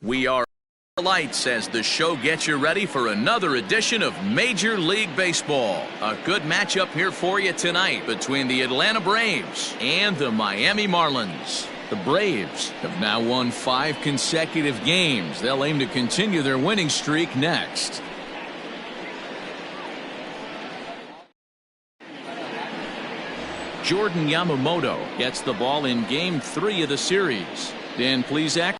We are lights as the show gets you ready for another edition of Major League Baseball. A good matchup here for you tonight between the Atlanta Braves and the Miami Marlins. The Braves have now won 5 consecutive games. They'll aim to continue their winning streak next. Jordan Yamamoto gets the ball in Game 3 of the series. Dan Plesac.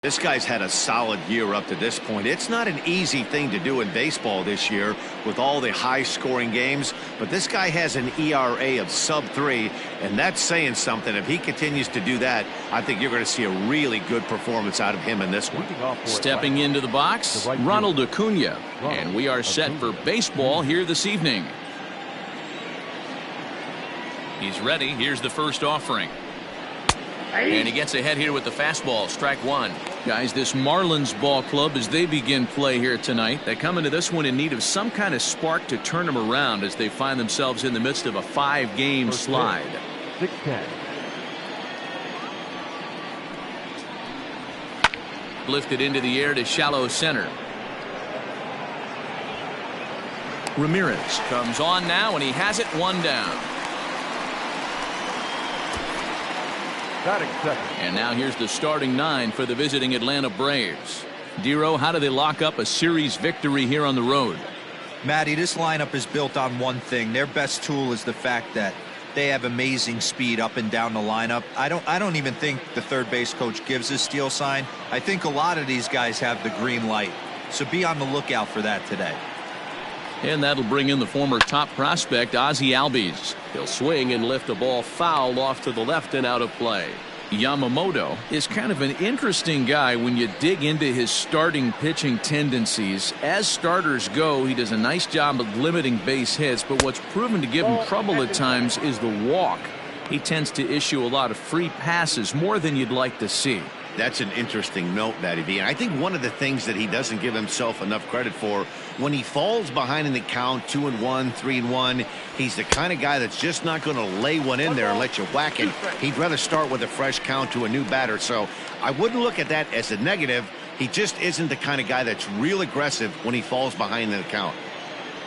This guy's had a solid year up to this point. It's not an easy thing to do in baseball this year with all the high-scoring games, but this guy has an ERA of sub-3, and that's saying something. If he continues to do that, I think you're going to see a really good performance out of him in this one. Stepping into the box, Ronald Acuna, and we are set for baseball here this evening. He's ready. Here's the first offering. And he gets ahead here with the fastball. Strike one. Guys, this Marlins ball club, as they begin play here tonight, they come into this one in need of some kind of spark to turn them around as they find themselves in the midst of a 5-game slide. 6-10. Lifted into the air to shallow center. Ramirez comes on now, and he has it, one down. And now here's the starting 9 for the visiting Atlanta Braves. Dero, how do they lock up a series victory here on the road? Matty, this lineup is built on one thing. Their best tool is the fact that they have amazing speed up and down the lineup. I don't even think the third base coach gives a steal sign. I think a lot of these guys have the green light. So be on the lookout for that today. And that'll bring in the former top prospect, Ozzie Albies. He'll swing and lift the ball foul off to the left and out of play. Yamamoto is kind of an interesting guy when you dig into his starting pitching tendencies. As starters go, he does a nice job of limiting base hits, but what's proven to give him trouble at times is the walk. He tends to issue a lot of free passes, more than you'd like to see. That's an interesting note, Matty V. And I think one of the things that he doesn't give himself enough credit for, when he falls behind in the count, 2-1, 3-1, he's the kind of guy that's just not going to lay one in there and let you whack it. He'd rather start with a fresh count to a new batter. So I wouldn't look at that as a negative. He just isn't the kind of guy that's real aggressive when he falls behind in the count.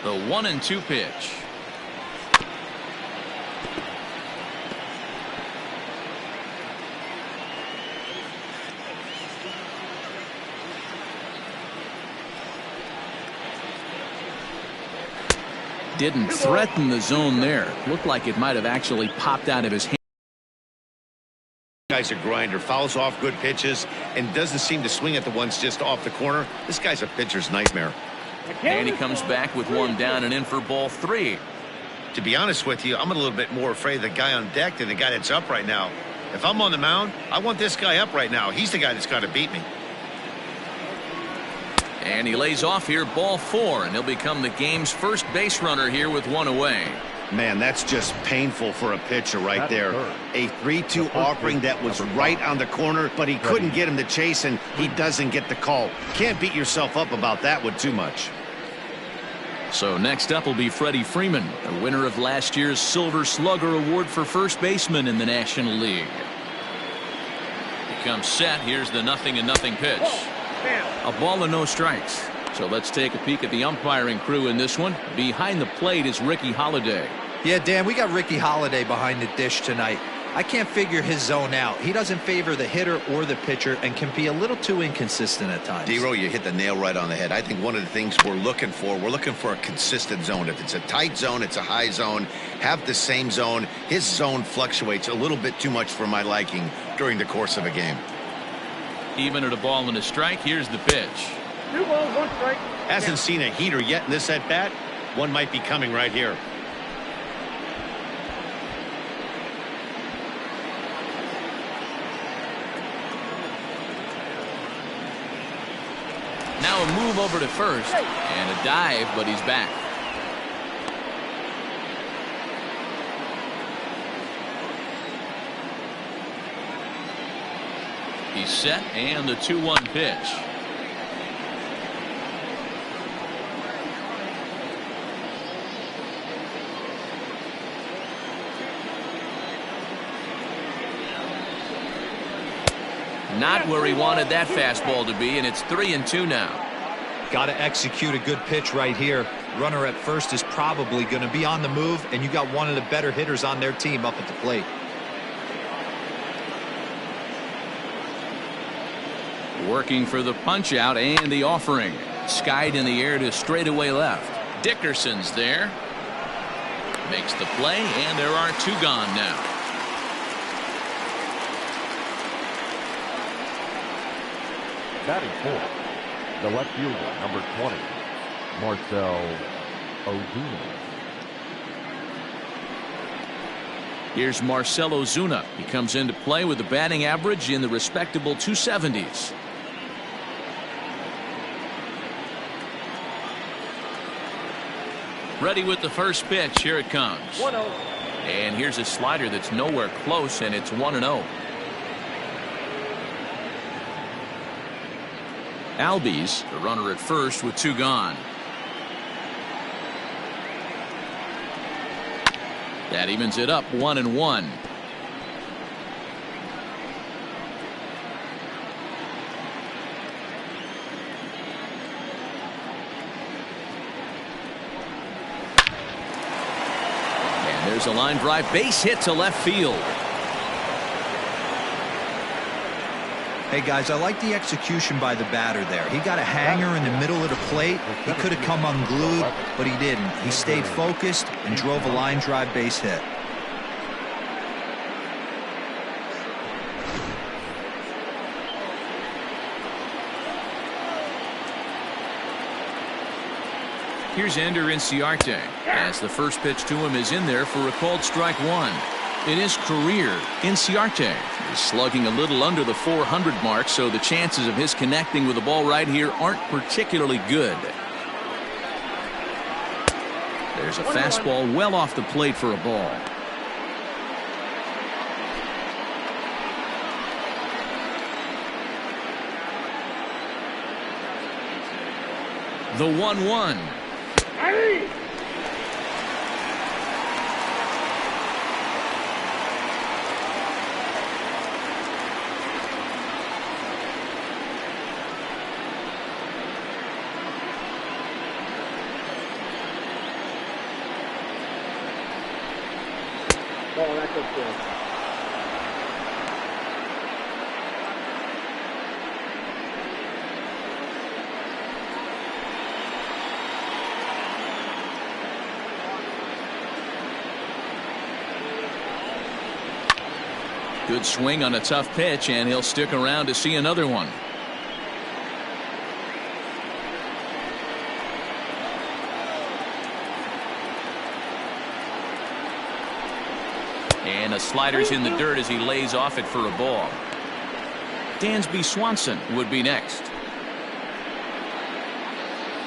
The 1-2 pitch. Didn't threaten the zone there. Looked like it might have actually popped out of his hand. Guy's a grinder, fouls off good pitches, and doesn't seem to swing at the ones just off the corner. This guy's a pitcher's nightmare. And he comes back with one down and in for ball 3. To be honest with you, I'm a little bit more afraid of the guy on deck than the guy that's up right now. If I'm on the mound, I want this guy up right now. He's the guy that's got to beat me. And he lays off here, ball 4, and he'll become the game's first base runner here with one away. Man, that's just painful for a pitcher right there. A 3-2 offering that was right on the corner, but he couldn't get him to chase, and he doesn't get the call. Can't beat yourself up about that one too much. So next up will be Freddie Freeman, the winner of last year's Silver Slugger Award for first baseman in the National League. He comes set. Here's the 0-0 pitch. A ball and no strikes. So let's take a peek at the umpiring crew in this one. Behind the plate is Ricky Holiday. Yeah, Dan, we got Ricky Holiday behind the dish tonight. I can't figure his zone out. He doesn't favor the hitter or the pitcher and can be a little too inconsistent at times. Dero, you hit the nail right on the head. I think one of the things we're looking for a consistent zone. If it's a tight zone, it's a high zone. Have the same zone. His zone fluctuates a little bit too much for my liking during the course of a game. Even at a ball and a strike, here's the pitch. 2 balls, 1 strike. Hasn't seen a heater yet in this at bat. One might be coming right here. Now a move over to first and a dive, but he's back. He's set, and the 2-1 pitch. Not where he wanted that fastball to be, and it's 3-2 now. Got to execute a good pitch right here. Runner at first is probably going to be on the move, and you got one of the better hitters on their team up at the plate. Working for the punch out and the offering. Skied in the air to straightaway left. Dickerson's there. Makes the play, and there are 2 gone now. Batting fourth, the left fielder, number 20, Marcell Ozuna. Here's Marcell Ozuna. He comes into play with a batting average in the respectable 270s. Ready with the first pitch. Here it comes. 1-0. And here's a slider that's nowhere close, and it's 1-0. Albies, the runner at first with 2 gone. That evens it up 1-1. And there's a line drive base hit to left field. Hey guys, I like the execution by the batter there. He got a hanger in the middle of the plate. He could have come unglued, but he didn't. He stayed focused and drove a line drive base hit. Here's Ender Inciarte as the first pitch to him is in there for a called strike 1. In his career, Inciarte is slugging a little under the 400 mark, so the chances of his connecting with the ball right here aren't particularly good. There's a fastball well off the plate for a ball. The 1-1. Oh, that's good. Good swing on a tough pitch, and he'll stick around to see another one. And a slider's in the dirt as he lays off it for a ball. Dansby Swanson would be next.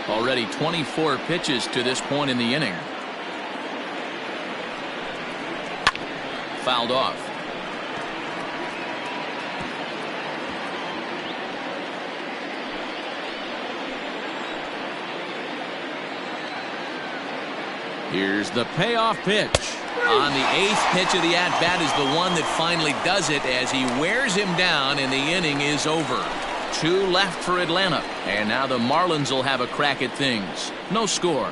Already 24 pitches to this point in the inning. Fouled off. Here's the payoff pitch. On the 8th pitch of the at-bat is the one that finally does it as he wears him down, and the inning is over. 2 left for Atlanta, and now the Marlins will have a crack at things. No score.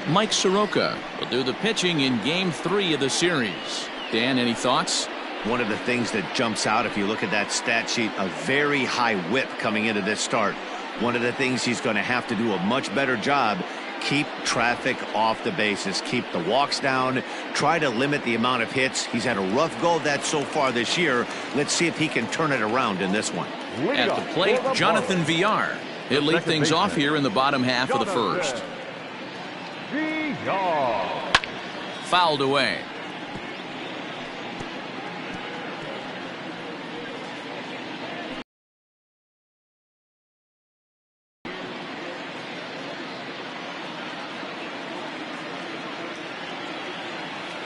Mike Soroka will do the pitching in Game 3 of the series. Dan, any thoughts? One of the things that jumps out if you look at that stat sheet, a very high whip coming into this start. One of the things he's going to have to do a much better job, keep traffic off the bases, keep the walks down, try to limit the amount of hits. He's had a rough go of that so far this year. Let's see if he can turn it around in this one. At the plate, Jonathan Villar. He'll lead things off here in the bottom half of the first. Villar. Fouled away.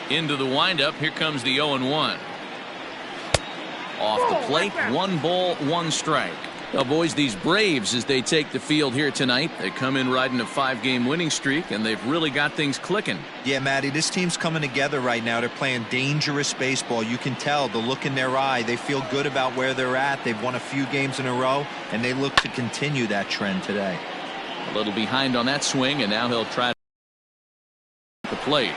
Into the windup. Here comes the 0-1. Off the plate, 1 ball, 1 strike. Well, boys, these Braves, as they take the field here tonight, they come in riding a 5-game winning streak, and they've really got things clicking. Yeah, Matty, this team's coming together right now. They're playing dangerous baseball. You can tell the look in their eye. They feel good about where they're at. They've won a few games in a row, and they look to continue that trend today. A little behind on that swing, and now he'll try to plate.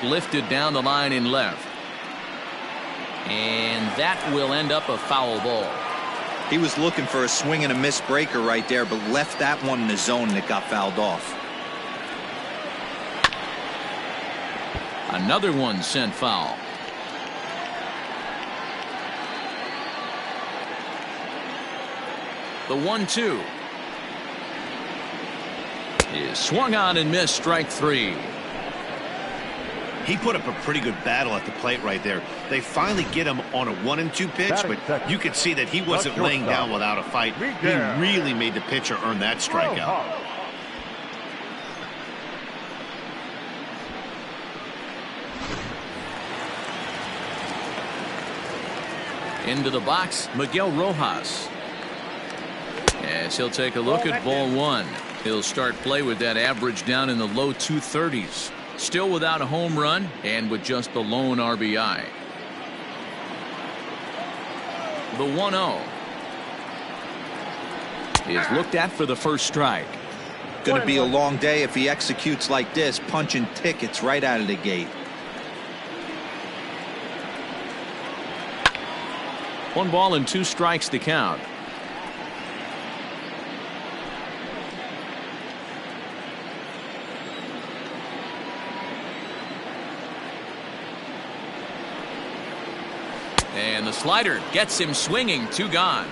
Lifted down the line in left. And that will end up a foul ball. He was looking for a swing and a miss breaker right there, but left that one in the zone and it got fouled off. Another one sent foul. The 1-2 is swung on and missed. Strike 3. He put up a pretty good battle at the plate right there. They finally get him on a 1-2 pitch, but you could see that he wasn't laying down without a fight. He really made the pitcher earn that strikeout. Into the box, Miguel Rojas. As he'll take a look at ball 1. He'll start play with that average down in the low 230s. Still without a home run and with just the lone RBI. The 1-0 is looked at for the first strike. Going to be a long day if he executes like this, punching tickets right out of the gate. 1 ball and 2 strikes to count. And the slider gets him swinging. 2 gone.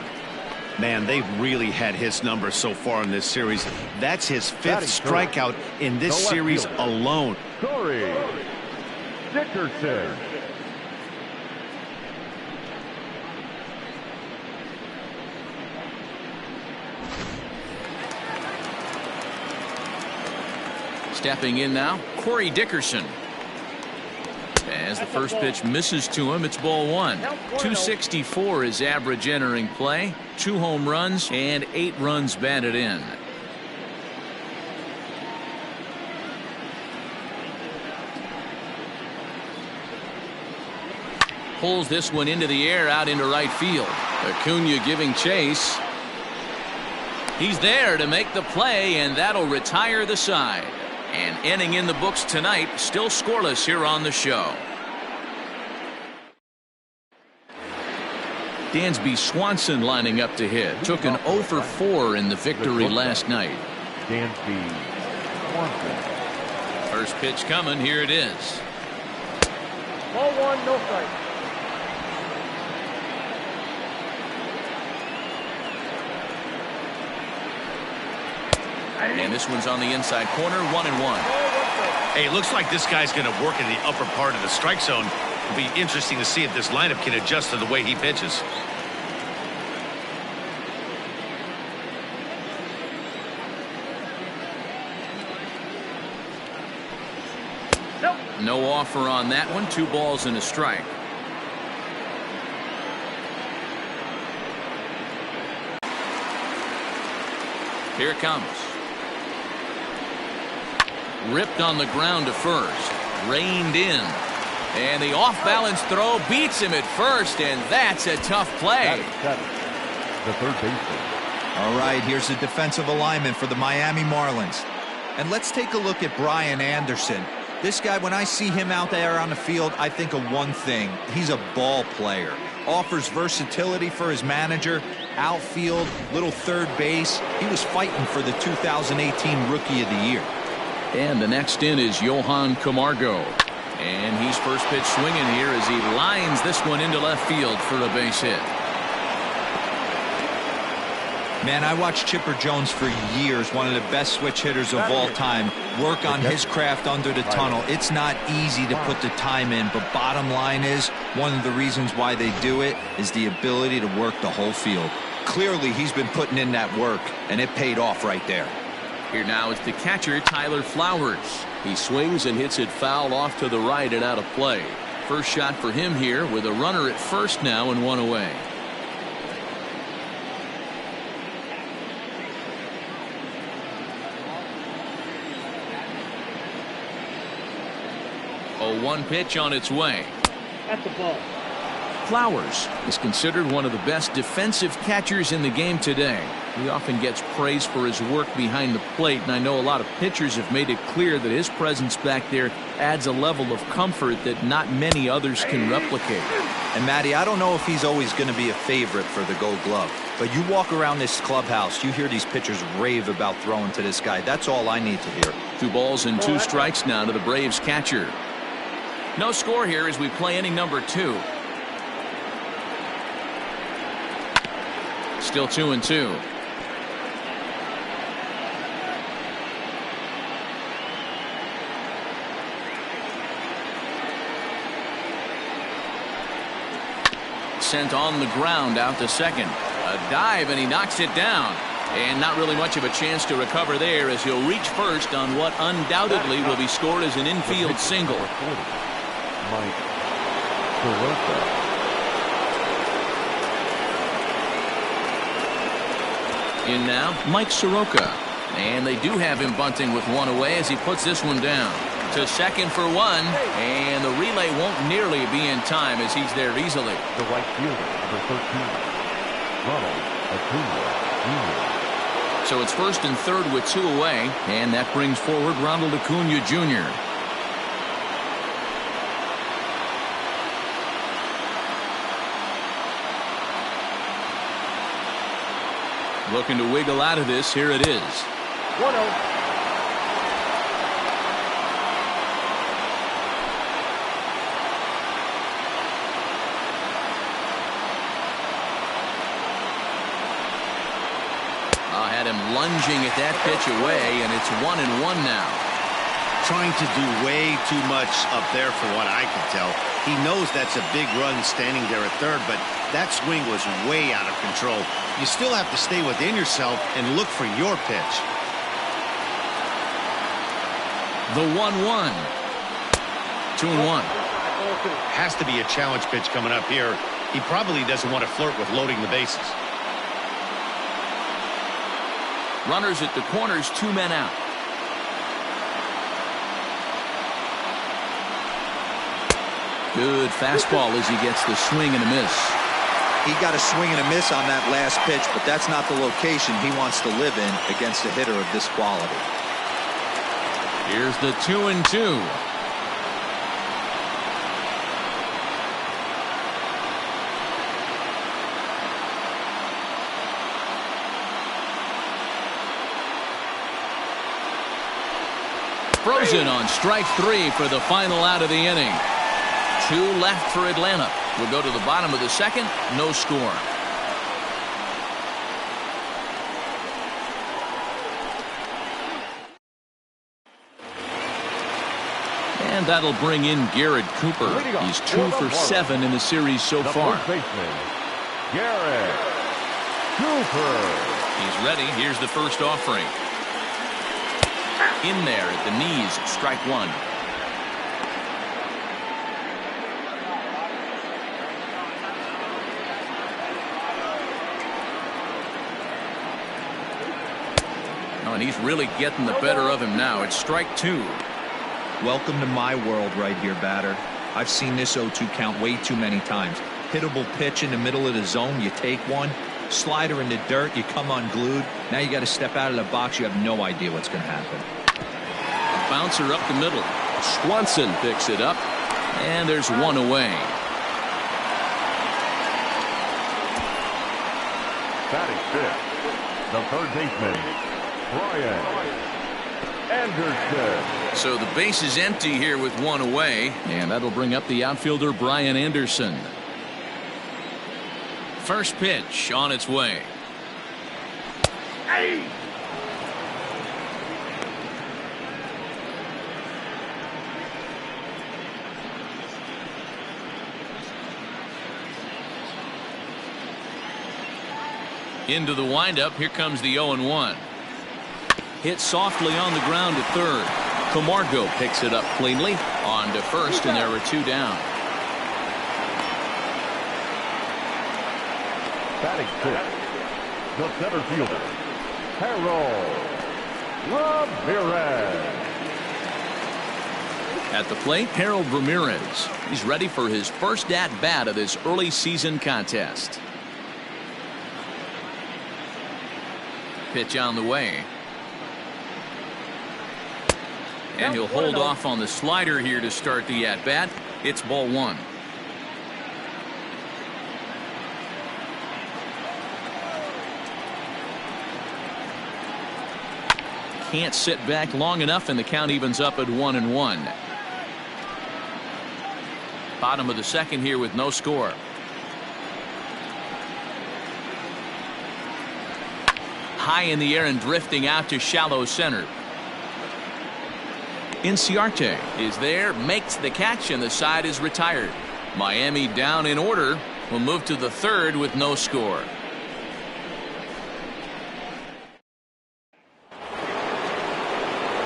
Man, they've really had his number so far in this series. That's his 5th strikeout in this series alone. Corey Dickerson. Stepping in now, Corey Dickerson. As the first pitch misses to him, it's ball 1. 264 is average entering play. 2 home runs and 8 runs batted in. Pulls this one into the air out into right field. Acuna giving chase. He's there to make the play, and that'll retire the side. And inning in the books tonight, still scoreless here on the show. Dansby Swanson lining up to hit. Took an 0 for 4 in the victory last night. Dansby Swanson. First pitch coming. Here it is. Ball 1, no strike. And this one's on the inside corner. 1-1. Hey, looks like this guy's going to work in the upper part of the strike zone. It'll be interesting to see if this lineup can adjust to the way he pitches. No offer on that one. 2 balls and a strike. Here it comes. Ripped on the ground to first. Reined in. And the off-balance throw beats him at first, and that's a tough play. The third baseman. All right, here's the defensive alignment for the Miami Marlins. And let's take a look at Brian Anderson. This guy, when I see him out there on the field, I think of one thing. He's a ball player. Offers versatility for his manager. Outfield, little third base. He was fighting for the 2018 Rookie of the Year. And the next in is Johan Camargo. And he's first pitch swinging here as he lines this one into left field for a base hit. Man, I watched Chipper Jones for years, one of the best switch hitters of all time, work on his craft under the tunnel. It's not easy to put the time in, but bottom line is, one of the reasons why they do it is the ability to work the whole field. Clearly, he's been putting in that work, and it paid off right there. Here now is the catcher, Tyler Flowers. He swings and hits it foul off to the right and out of play. First shot for him here with a runner at first now and one away. A 1 pitch on its way. At the ball. Flowers is considered one of the best defensive catchers in the game today. He often gets praise for his work behind the plate, and I know a lot of pitchers have made it clear that his presence back there adds a level of comfort that not many others can replicate. And Matty, I don't know if he's always going to be a favorite for the Gold Glove, but you walk around this clubhouse, you hear these pitchers rave about throwing to this guy. That's all I need to hear. 2 balls and 2 strikes now to the Braves catcher. No score here as we play inning number 2. Still 2-2. Sent on the ground out to second. A dive and he knocks it down. And not really much of a chance to recover there as he'll reach first on what undoubtedly will be scored as an infield single. Mike Soroka. In now, Mike Soroka. And they do have him bunting with 1 away as he puts this one down. To second for 1. And the relay won't nearly be in time as he's there easily. The right fielder, number 13, Ronald Acuna Jr. So it's first and third with 2 away. And that brings forward Ronald Acuna Jr. Looking to wiggle out of this. Here it is. 1-0. Had him lunging at that pitch away, and it's 1-1 now. Trying to do way too much up there for what I can tell. He knows that's a big run standing there at third, but that swing was way out of control. You still have to stay within yourself and look for your pitch. The 1-1. 2-1. Has to be a challenge pitch coming up here. He probably doesn't want to flirt with loading the bases. Runners at the corners, 2 men out. Good fastball as he gets the swing and a miss. He got a swing and a miss on that last pitch, but that's not the location he wants to live in against a hitter of this quality. Here's the 2-2. Frozen on strike 3 for the final out of the inning. 2 left for Atlanta. We'll go to the bottom of the second. No score. And that'll bring in Garrett Cooper. He's 2 for 7 in the series so far. First baseman, Garrett Cooper. He's ready. Here's the first offering. In there at the knees, strike 1. Oh, and he's really getting the better of him now. It's strike 2. Welcome to my world right here, batter. I've seen this 0-2 count way too many times. Hittable pitch in the middle of the zone, you take one. Slider in the dirt, you come unglued. Now you got to step out of the box. You have no idea what's going to happen. A bouncer up the middle. Swanson picks it up. And there's 1 away. Batting fifth, the third baseman, Brian Anderson. So the base is empty here with 1 away. And that'll bring up the outfielder Brian Anderson. First pitch on its way. Hey! Into the windup. Here comes the 0-1. Hit softly on the ground at third. Camargo picks it up cleanly on to first, and there are 2 down. Batting fifth, the center fielder, Harold Ramirez. At the plate, Harold Ramirez. He's ready for his first at-bat of this early season contest. Pitch on the way. And he'll hold off on the slider here to start the at-bat. It's ball 1. Can't sit back long enough, and the count evens up at 1-1. Bottom of the second here with no score. High in the air and drifting out to shallow center. Inciarte is there, makes the catch, and the side is retired. Miami down in order. Will move to the third with no score.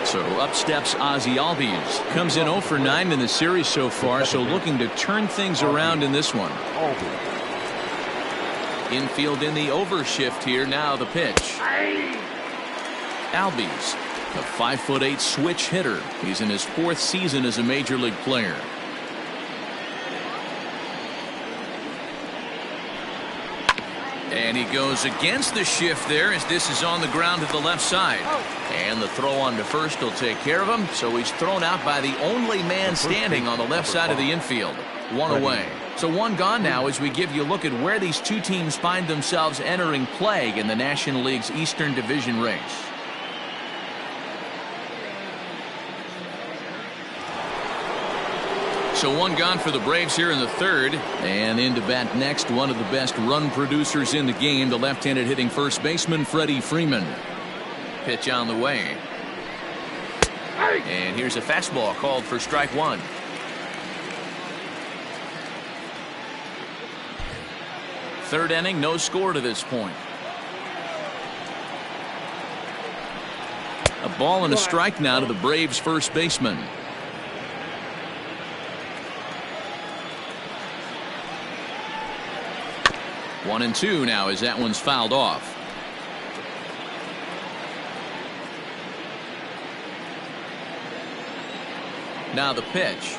So up steps Ozzie Albies. Comes in 0 for 9 in the series so far, so looking to turn things around in this one. Infield in the overshift here. Now the pitch. Albies, a 5'8" switch hitter. He's in his 4th season as a major league player. And he goes against the shift there as this is on the ground to the left side. And the throw on to first will take care of him. So he's thrown out by the only man standing on the left side of the infield. 1 away. So 1 gone now as we give you a look at where these 2 teams find themselves entering play in the National League's Eastern Division race. So 1 gone for the Braves here in the third. And into bat next, one of the best run producers in the game, the left-handed hitting first baseman Freddie Freeman. Pitch on the way. And here's a fastball called for strike 1. Third inning, no score to this point. A ball and a strike now to the Braves first baseman. 1-2 now as that one's fouled off. Now the pitch.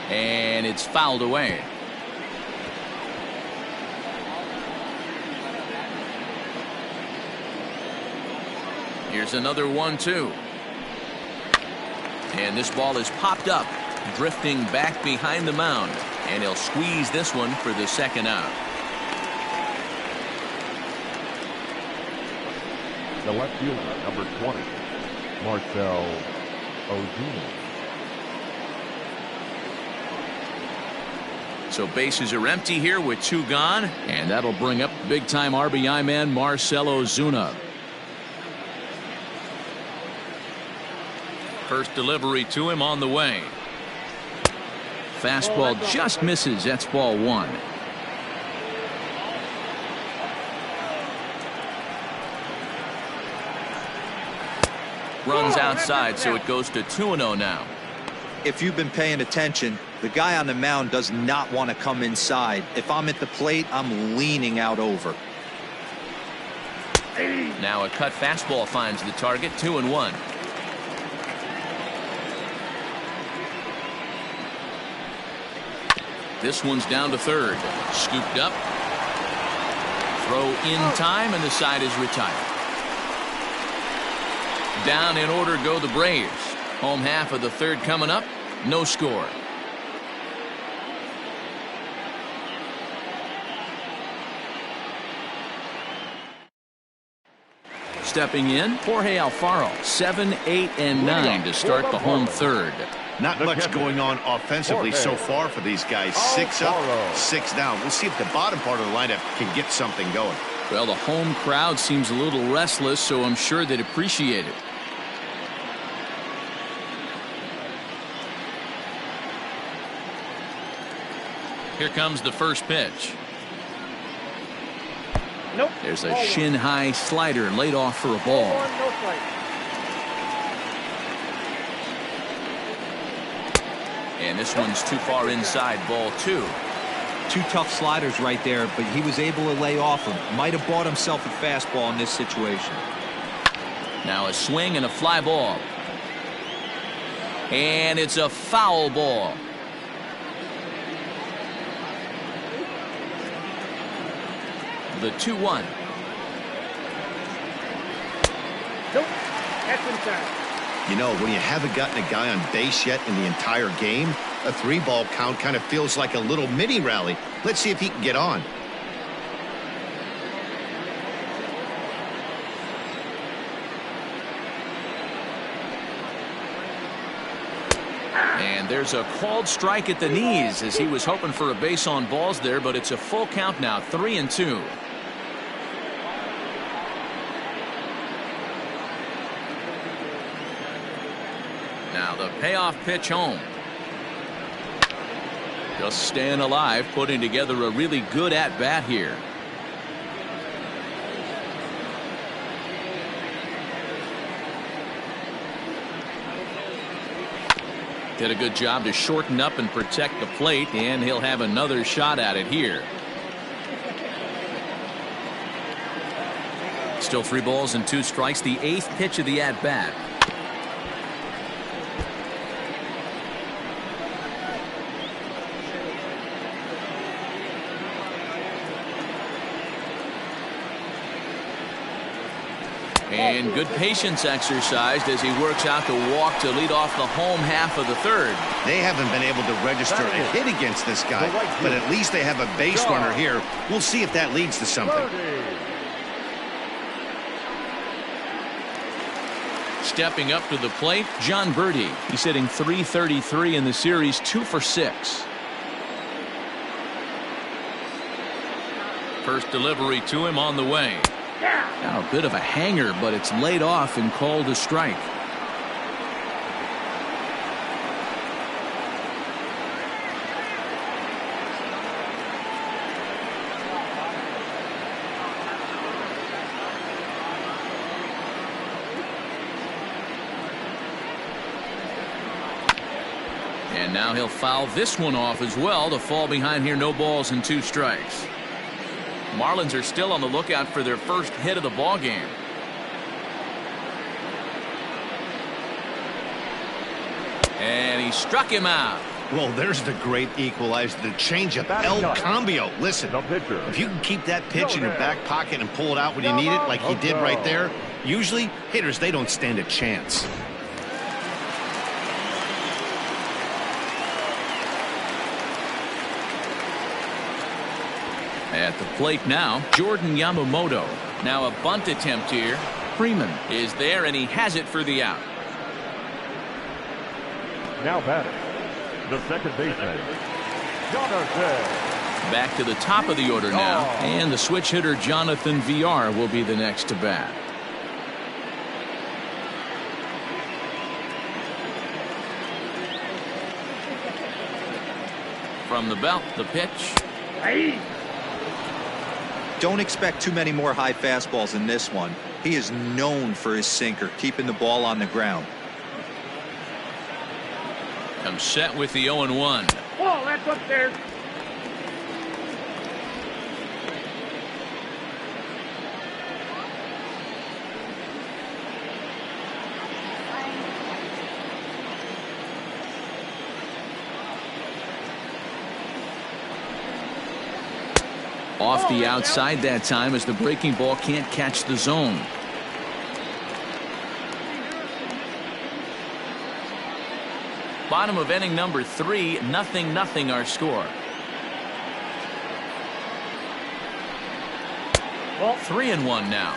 And it's fouled away. Here's another 1-2. And this ball is popped up, drifting back behind the mound. And he'll squeeze this one for the second out. The left fielder, number 20, Marcell Ozuna. So bases are empty here with 2 gone, and that'll bring up big-time RBI man Marcell Ozuna. First delivery to him on the way. Fastball just misses. That's ball 1. Runs outside, so it goes to 2-0 now. If you've been paying attention, the guy on the mound does not want to come inside. If I'm at the plate, I'm leaning out over. Now a cut fastball finds the target. 2-1. This one's down to third. Scooped up. Throw in time, and the side is retired. Down in order go the Braves. Home half of the third coming up. No score. Stepping in, Jorge Alfaro. 7, 8, and 9 to start the home third. Not much going on offensively so far for these guys. 6 up, 6 down. We'll see if the bottom part of the lineup can get something going. Well, the home crowd seems a little restless, so I'm sure they'd appreciate it. Here comes the first pitch. Nope. There's a shin-high slider laid off for a ball. And this one's too far inside, ball 2. Two tough sliders right there, but he was able to lay off them. Might have bought himself a fastball in this situation. Now a swing and a fly ball. And it's a foul ball. The 2-1. Nope. That's inside. You know, when you haven't gotten a guy on base yet in the entire game, a 3-ball count kind of feels like a little mini rally. Let's see if he can get on. And there's a called strike at the knees as he was hoping for a base on balls there, but it's a full count now, 3-2. Now the payoff pitch home. Just staying alive, putting together a really good at-bat here. Did a good job to shorten up and protect the plate, and he'll have another shot at it here. Still 3 balls and 2 strikes, the 8th pitch of the at-bat. And good patience exercised as he works out the walk to lead off the home half of the 3rd. They haven't been able to register a hit against this guy, but at least they have a base runner here. We'll see if that leads to something. Stepping up to the plate, John Birdie. He's hitting .333 in the series, 2 for 6. First delivery to him on the way. Now a bit of a hanger, but it's laid off and called a strike. And now he'll foul this one off as well to fall behind here. No balls and 2 strikes. Marlins are still on the lookout for their first hit of the ball game. And he struck him out. Well, there's the great equalizer, the changeup, El Cambio. Listen, if you can keep that pitch in your back pocket and pull it out when you need it, like he did right there, usually hitters, they don't stand a chance. At the plate now, Jordan Yamamoto. Now a bunt attempt here. Freeman is there, and he has it for the out. Now batting, the second baseman, Jonathan. Back to the top of the order now, and the switch hitter Jonathan Villar will be the next to bat. From the belt, the pitch. Don't expect too many more high fastballs in this one. He is known for his sinker, keeping the ball on the ground. I'm set with the 0-1. Oh, that's upstairs. Off the outside that time as the breaking ball can't catch the zone. Bottom of inning number 3, 0-0 our score. 3-1 now.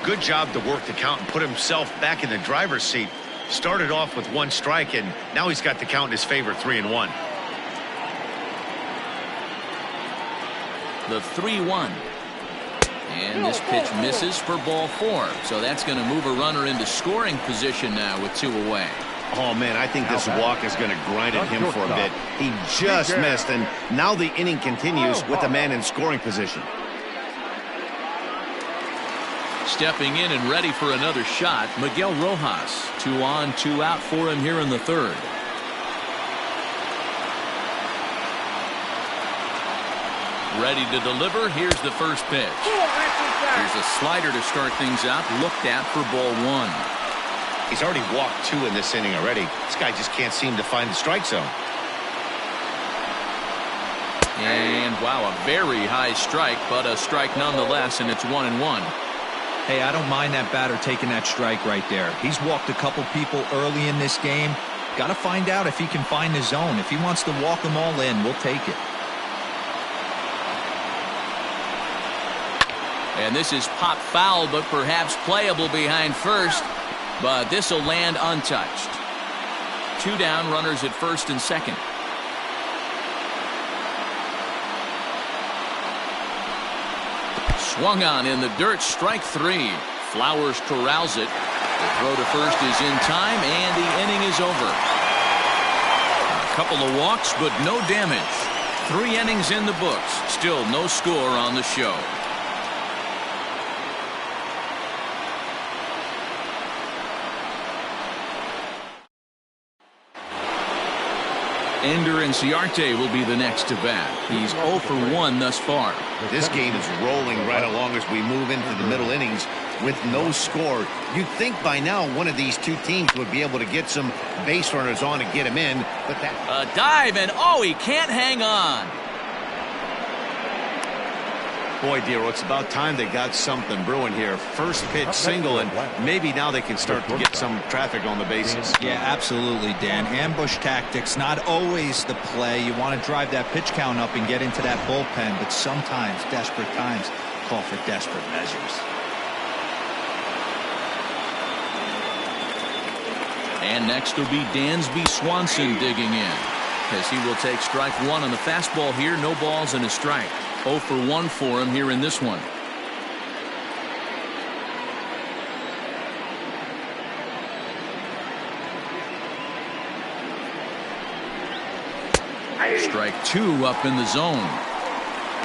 Good job to work the count and put himself back in the driver's seat. Started off with 1 strike, and now he's got the count in his favor, 3-1. The 3-1. And this pitch misses for ball 4. So that's going to move a runner into scoring position now with 2 away. Oh, man, I think this walk is going to grind at him for a bit. He just missed, and now the inning continues with the man in scoring position. Stepping in and ready for another shot, Miguel Rojas. 2 on, 2 out for him here in the 3rd. Ready to deliver. Here's the first pitch. Here's a slider to start things out. Looked at for ball one. He's already walked 2 in this inning already. This guy just can't seem to find the strike zone. And wow, a very high strike, but a strike nonetheless, and it's 1-1. Hey, I don't mind that batter taking that strike right there. He's walked a couple people early in this game. Got to find out if he can find the zone. If he wants to walk them all in, we'll take it. And this is pop foul, but perhaps playable behind first. But this will land untouched. 2 down, runners at first and second. Swung on in the dirt, strike 3. Flowers corrals it. The throw to first is in time, and the inning is over. A couple of walks, but no damage. 3 innings in the books. Still no score on the show. Ender Inciarte will be the next to bat. He's 0 for 1 thus far. This game is rolling right along as we move into the middle innings with no score. You'd think by now one of these 2 teams would be able to get some base runners on and get him in, but that a dive, and oh, he can't hang on. Boy, Dero, it's about time they got something brewing here. First pitch single, and maybe now they can start to get some traffic on the bases. Yeah, absolutely, Dan. Ambush tactics, not always the play. You want to drive that pitch count up and get into that bullpen, but sometimes desperate times call for desperate measures. And next will be Dansby Swanson digging in, as he will take strike 1 on the fastball here. No balls and a strike. 0 for 1 for him here in this one. Strike 2 up in the zone.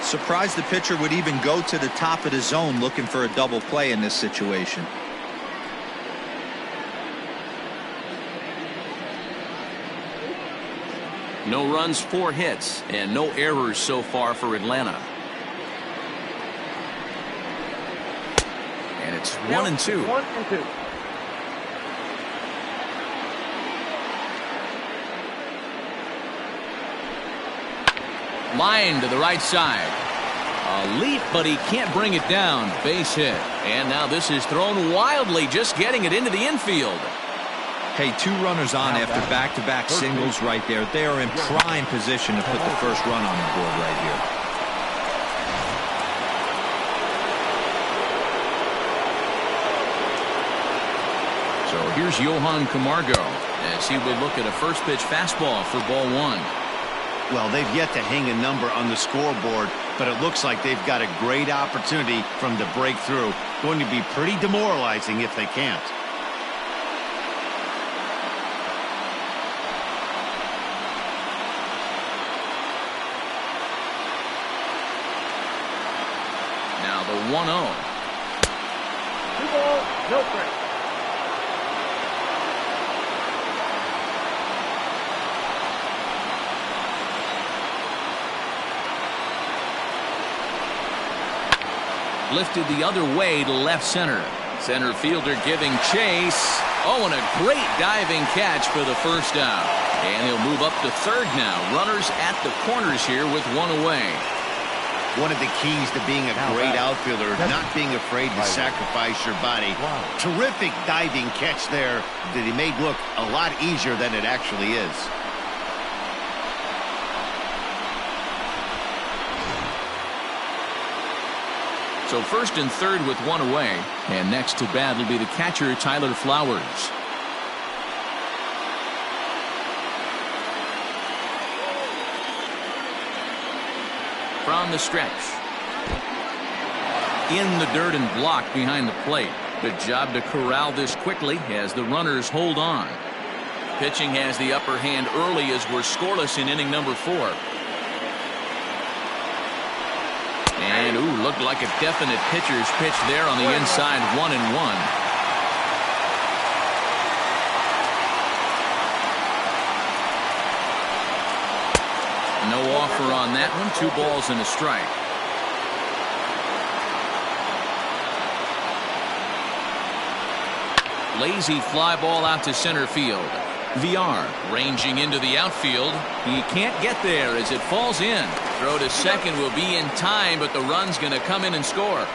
Surprised the pitcher would even go to the top of the zone looking for a double play in this situation. No runs, 4 hits, and no errors so far for Atlanta. And it's 1-2. 1-2. Line to the right side. A leap, but he can't bring it down. Base hit. And now this is thrown wildly, just getting it into the infield. Hey, 2 runners on after back-to-back singles right there. They are in prime position to put the first run on the board right here. So here's Johan Camargo as he will look at a first pitch fastball for ball 1. Well, they've yet to hang a number on the scoreboard, but it looks like they've got a great opportunity from the breakthrough. Going to be pretty demoralizing if they can't. Now the 1-0. 2 balls, no strikes. Lifted the other way to left center. Center fielder giving chase. Oh, and a great diving catch for the first out. And he'll move up to third now. Runners at the corners here with 1 away. One of the keys to being a great outfielder, not being afraid to sacrifice your body. Terrific diving catch there that he made look a lot easier than it actually is. So first and third with 1 away. And next to bat will be the catcher, Tyler Flowers. From the stretch. In the dirt and blocked behind the plate. Good job to corral this quickly as the runners hold on. Pitching has the upper hand early as we're scoreless in inning number 4. And looked like a definite pitcher's pitch there on the inside. 1-1. No offer on that one. 2 balls and a strike. Lazy fly ball out to center field. VR ranging into the outfield. He can't get there as it falls in. Throw to second will be in time, but the run's going to come in and score.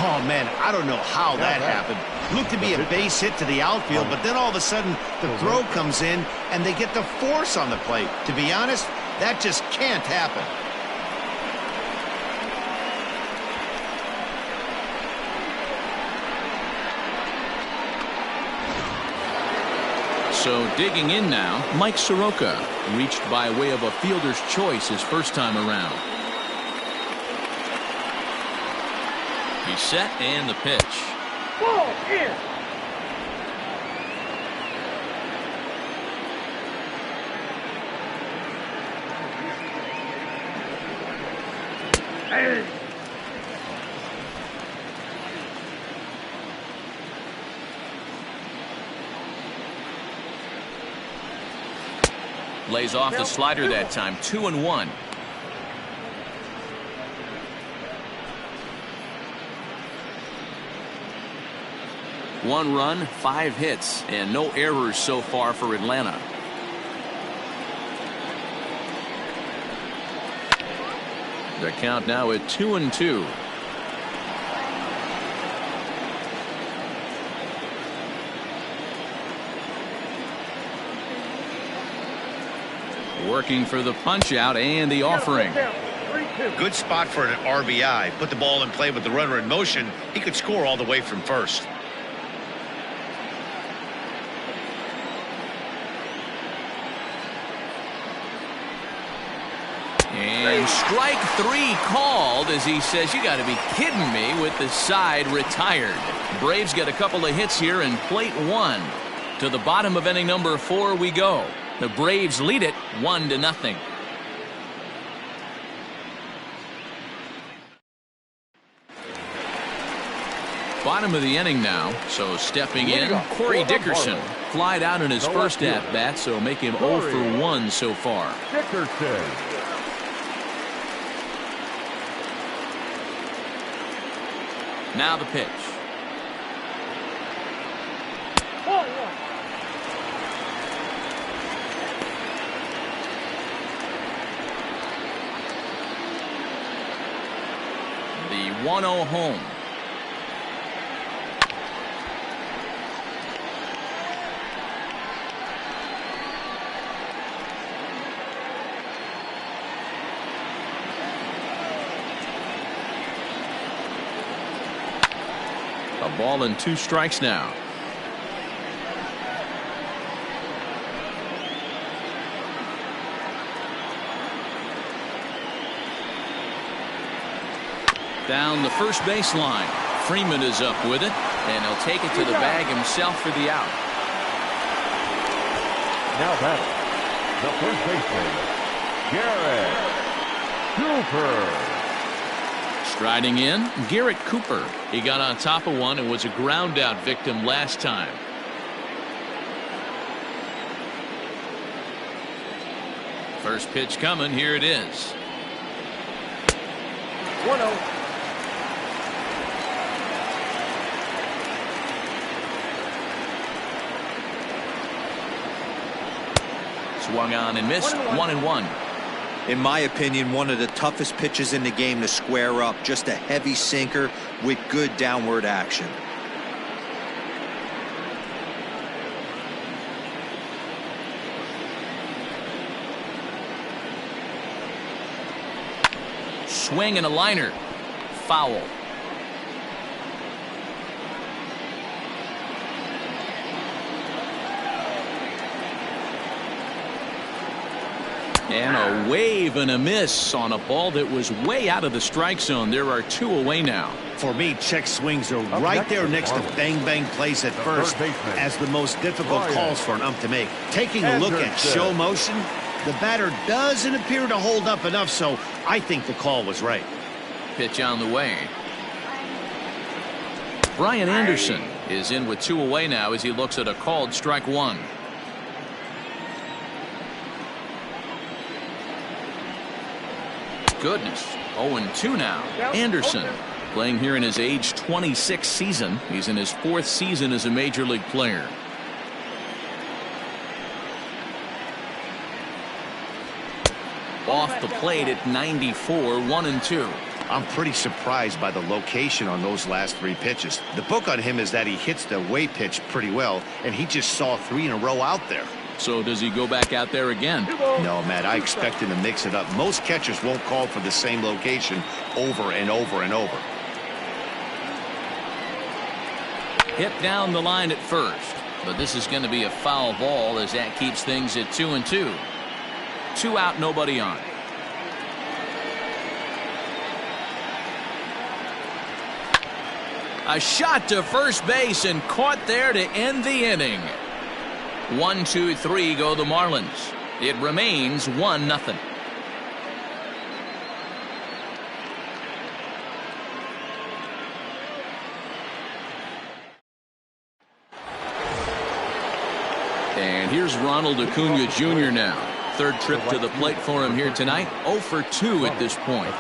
Oh, man, I don't know how that happened. Looked to be a base hit to the outfield, but then all of a sudden the throw comes in and they get the force on the plate. To be honest, that just can't happen. So digging in now, Mike Soroka, reached by way of a fielder's choice his first time around. He's set and the pitch. Ball in. Hey. Lays off the slider that time. 2-1. One run, 5 hits, and no errors so far for Atlanta. The count now at 2-2. Working for the punch out and the offering. Good spot for an RBI. Put the ball in play with the runner in motion. He could score all the way from first. And strike 3 called as he says, you got to be kidding me, with the side retired. Braves get a couple of hits here in plate 1. To the bottom of inning number 4 we go. The Braves lead it 1-0. Bottom of the inning now, so stepping in, Corey Dickerson. Flied out in his first at-bat, so make him 0 for 1 so far. Dickerson. Now the pitch. Ball 1. The 1-0 home. A ball and 2 strikes now. Down the first baseline. Freeman is up with it, and he'll take it to the bag himself for the out. Now batting, the first baseman, Garrett Cooper. Striding in, Garrett Cooper. He got on top of one and was a ground out victim last time. First pitch coming. Here it is. 1-0. Swung on and missed. 1-1. In my opinion, one of the toughest pitches in the game to square up. Just a heavy sinker with good downward action. Swing and a liner. Foul. And a wave and a miss on a ball that was way out of the strike zone. There are 2 away now. For me, check swings are right there next to bang plays at first as the most difficult calls for an ump to make. Taking a look at show motion, the batter doesn't appear to hold up enough, so I think the call was right. Pitch on the way. Brian Anderson is in with 2 away now as he looks at a called strike 1. Goodness. 0-2 now. Anderson. Playing here in his age 26 season. He's in his 4th season as a major league player. Off the plate at 94, 1-2. I'm pretty surprised by the location on those last 3 pitches. The book on him is that he hits the away pitch pretty well, and he just saw 3 in a row out there. So does he go back out there again? No, Matt, I expect him to mix it up. Most catchers won't call for the same location over and over and over. Hit down the line at first, but this is going to be a foul ball as that keeps things at 2-2. 2 out, nobody on. A shot to first base and caught there to end the inning. 1, 2, 3 go the Marlins. It remains 1-0. And here's Ronald Acuna Jr. now. 3rd trip to the plate for him here tonight. 0 for 2 at this point.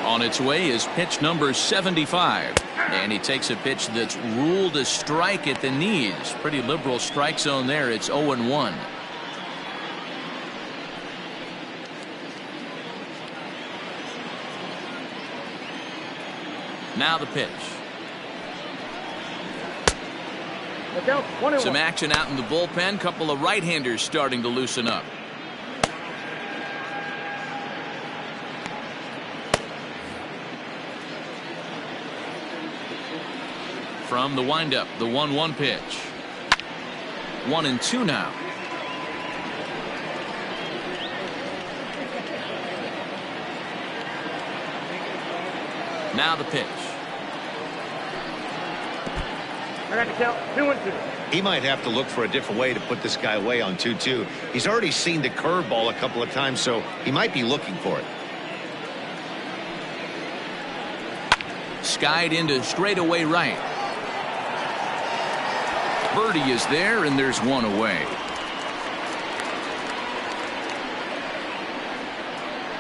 On its way is pitch number 75. And he takes a pitch that's ruled a strike at the knees. Pretty liberal strike zone there. It's 0-1. Now the pitch. Some action out in the bullpen. Couple of right-handers starting to loosen up. From the windup, the 1-1 pitch. 1-2 now. Now the pitch. I got to count 2-2. He might have to look for a different way to put this guy away on 2-2. He's already seen the curveball a couple of times, so he might be looking for it. Skied into straightaway right. Birdie is there, and there's 1 away.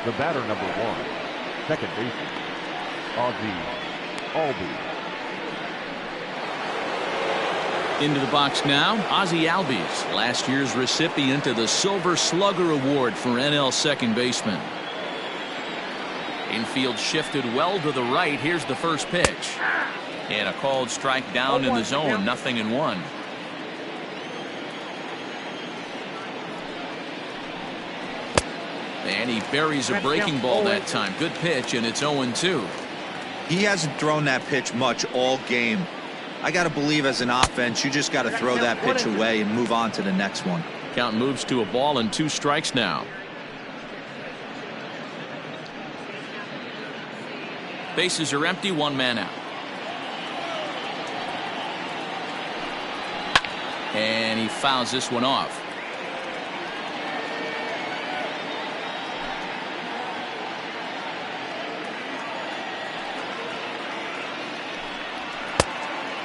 The batter number 1, second baseman, Ozzie Albies. Into the box now, Ozzie Albies, last year's recipient of the Silver Slugger Award for NL second baseman. Infield shifted well to the right. Here's the first pitch. And a called strike down in the zone, 0-1. And he buries a breaking ball that time. Good pitch, and it's 0-2. He hasn't thrown that pitch much all game. I got to believe as an offense, you just got to throw that pitch away and move on to the next one. Count moves to a ball and 2 strikes now. Bases are empty, 1 man out. And he fouls this one off.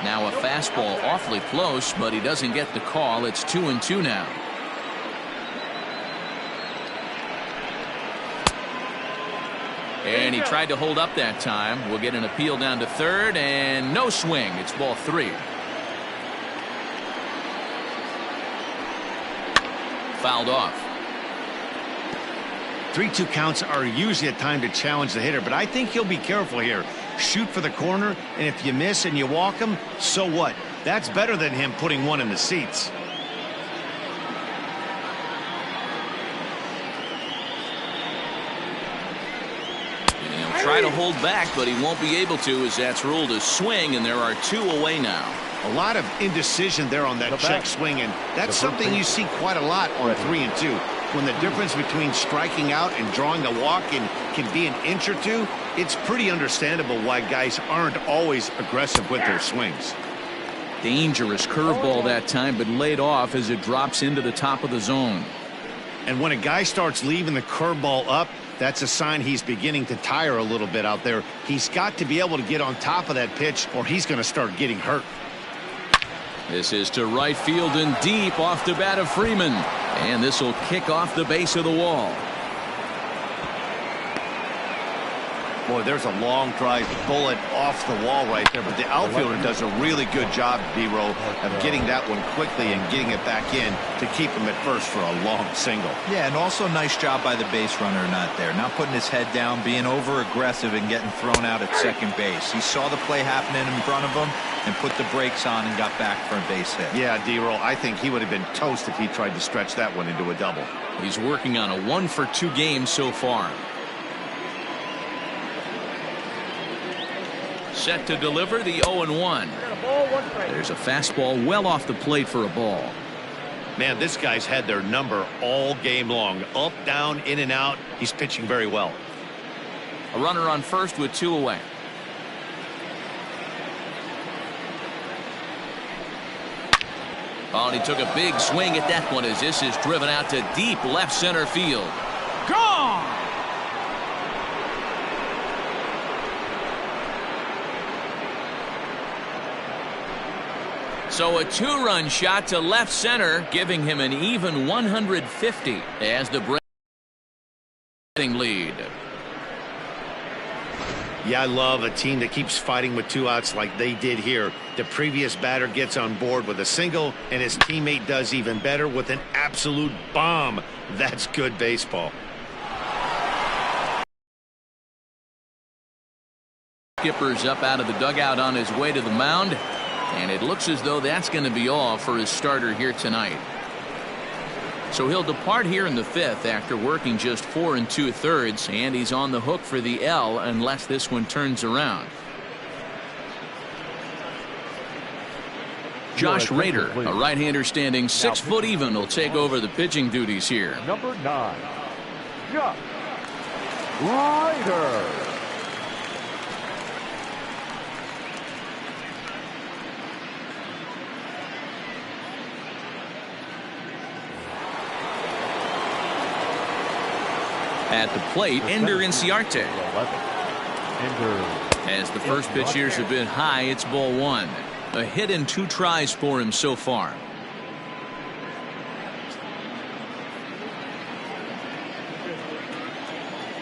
Now a fastball awfully close, but he doesn't get the call. It's 2-2 now. And he tried to hold up that time. We'll get an appeal down to third, and no swing. It's ball 3. Fouled off. 3-2 counts are usually a time to challenge the hitter, but I think he'll be careful here. Shoot for the corner, and if you miss and you walk him, so what? That's better than him putting 1 in the seats. And he'll try to hold back, but he won't be able to, as that's ruled a swing, and there are 2 away now. A lot of indecision there on that check swing, and that's something you see quite a lot on 3-2. When the difference between striking out and drawing a walk can be an inch or 2, it's pretty understandable why guys aren't always aggressive with their swings. Dangerous curveball that time, but laid off as it drops into the top of the zone. And when a guy starts leaving the curveball up, that's a sign he's beginning to tire a little bit out there. He's got to be able to get on top of that pitch, or he's going to start getting hurt. This is to right field and deep off the bat of Freeman. And this will kick off the base of the wall. Boy, there's a long drive bullet off the wall right there, but the outfielder does a really good job, D-Row, of getting that one quickly and getting it back in to keep him at first for a long single. Yeah, and also nice job by the base runner not there. Not putting his head down, being over-aggressive and getting thrown out at second base. He saw the play happening in front of him and put the brakes on and got back for a base hit. Yeah, D-Row, I think he would have been toast if he tried to stretch that one into a double. He's working on a 1-for-2 game so far. Set to deliver the 0-1. There's a fastball well off the plate for a ball. Man, this guy's had their number all game long. Up, down, in and out. He's pitching very well. A runner on first with 2 away. Oh, and he took a big swing at that one as this is driven out to deep left center field. Gone! So a 2-run shot to left center, giving him an even 150 as the breaking lead. Yeah, I love a team that keeps fighting with 2 outs like they did here. The previous batter gets on board with a single, and his teammate does even better with an absolute bomb. That's good baseball. Skipper's up out of the dugout on his way to the mound. And it looks as though that's going to be all for his starter here tonight. So he'll depart here in the 5th after working just 4 2/3, and he's on the hook for the L unless this one turns around. Josh Rader, a right-hander standing 6 foot even, will take over the pitching duties here. Number 9, Josh Rader. At the plate, Ender Inciarte. Ender. As the first pitch here's a bit high, it's ball 1. A hit in 2 tries for him so far.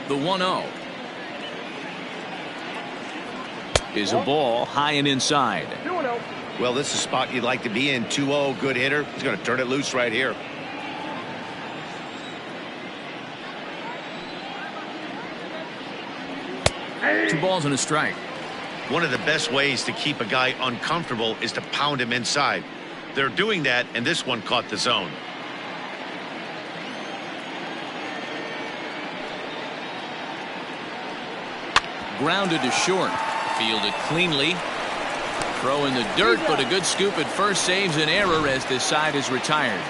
The 1-0 is a ball high and inside. Well, this is a spot you'd like to be in. 2-0, good hitter. He's going to turn it loose right here. 2 balls and a strike. One of the best ways to keep a guy uncomfortable is to pound him inside. They're doing that, and this one caught the zone. Grounded to short. Fielded cleanly. Throw in the dirt, but a good scoop at first saves an error as this side is retired.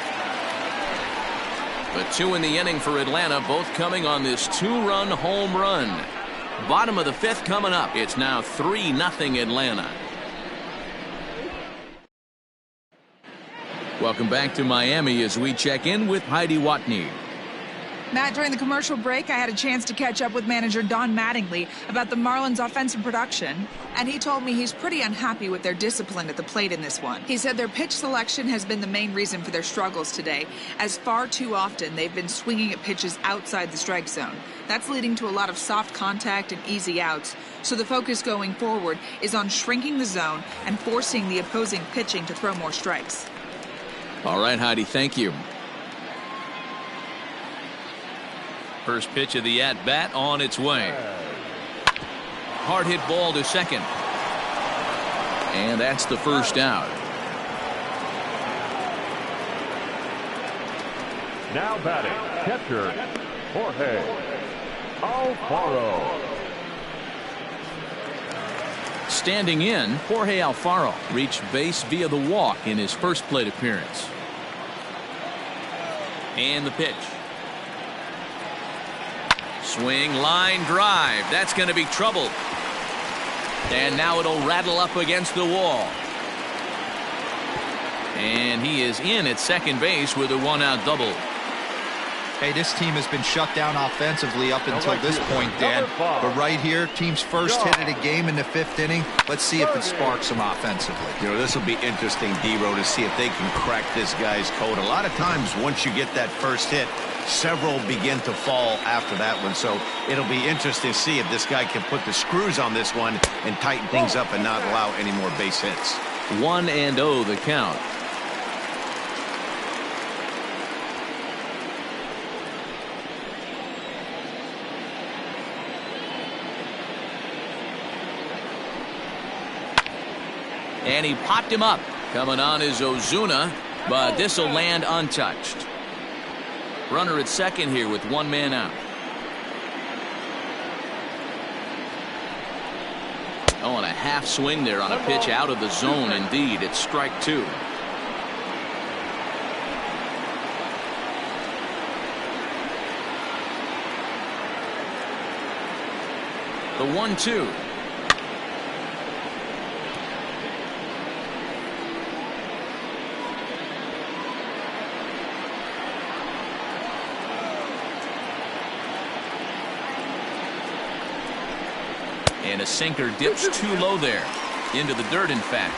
But 2 in the inning for Atlanta, both coming on this 2-run home run. Bottom of the 5th coming up. It's now 3-0 Atlanta. Welcome back to Miami as we check in with Heidi Watney. Matt, during the commercial break, I had a chance to catch up with manager Don Mattingly about the Marlins' offensive production, and he told me he's pretty unhappy with their discipline at the plate in this one. He said their pitch selection has been the main reason for their struggles today, as far too often they've been swinging at pitches outside the strike zone. That's leading to a lot of soft contact and easy outs, so the focus going forward is on shrinking the zone and forcing the opposing pitching to throw more strikes. All right, Heidi, thank you. First pitch of the at-bat on its way. Hard hit ball to second. And that's the first out. Now batting, catcher, Jorge Alfaro. Standing in, Jorge Alfaro reached base via the walk in his first plate appearance. And the pitch. Swing, line, drive. That's going to be trouble. And now it'll rattle up against the wall. And he is in at second base with a 1-out double. Hey, this team has been shut down offensively up until this point, Dan. But right here, team's first hit of the game in the 5th inning. Let's see if it sparks them offensively. You know, this will be interesting, D-Row, to see if they can crack this guy's code. A lot of times, once you get that first hit, several begin to fall after that one. So it'll be interesting to see if this guy can put the screws on this one and tighten things up and not allow any more base hits. 1-0 the count. And he popped him up. Coming on is Ozuna, but this will land untouched. Runner at second here with 1 man out. Oh, and a half swing there on a pitch out of the zone. Indeed, it's strike 2. The 1-2. And a sinker dips too low there. Into the dirt, in fact.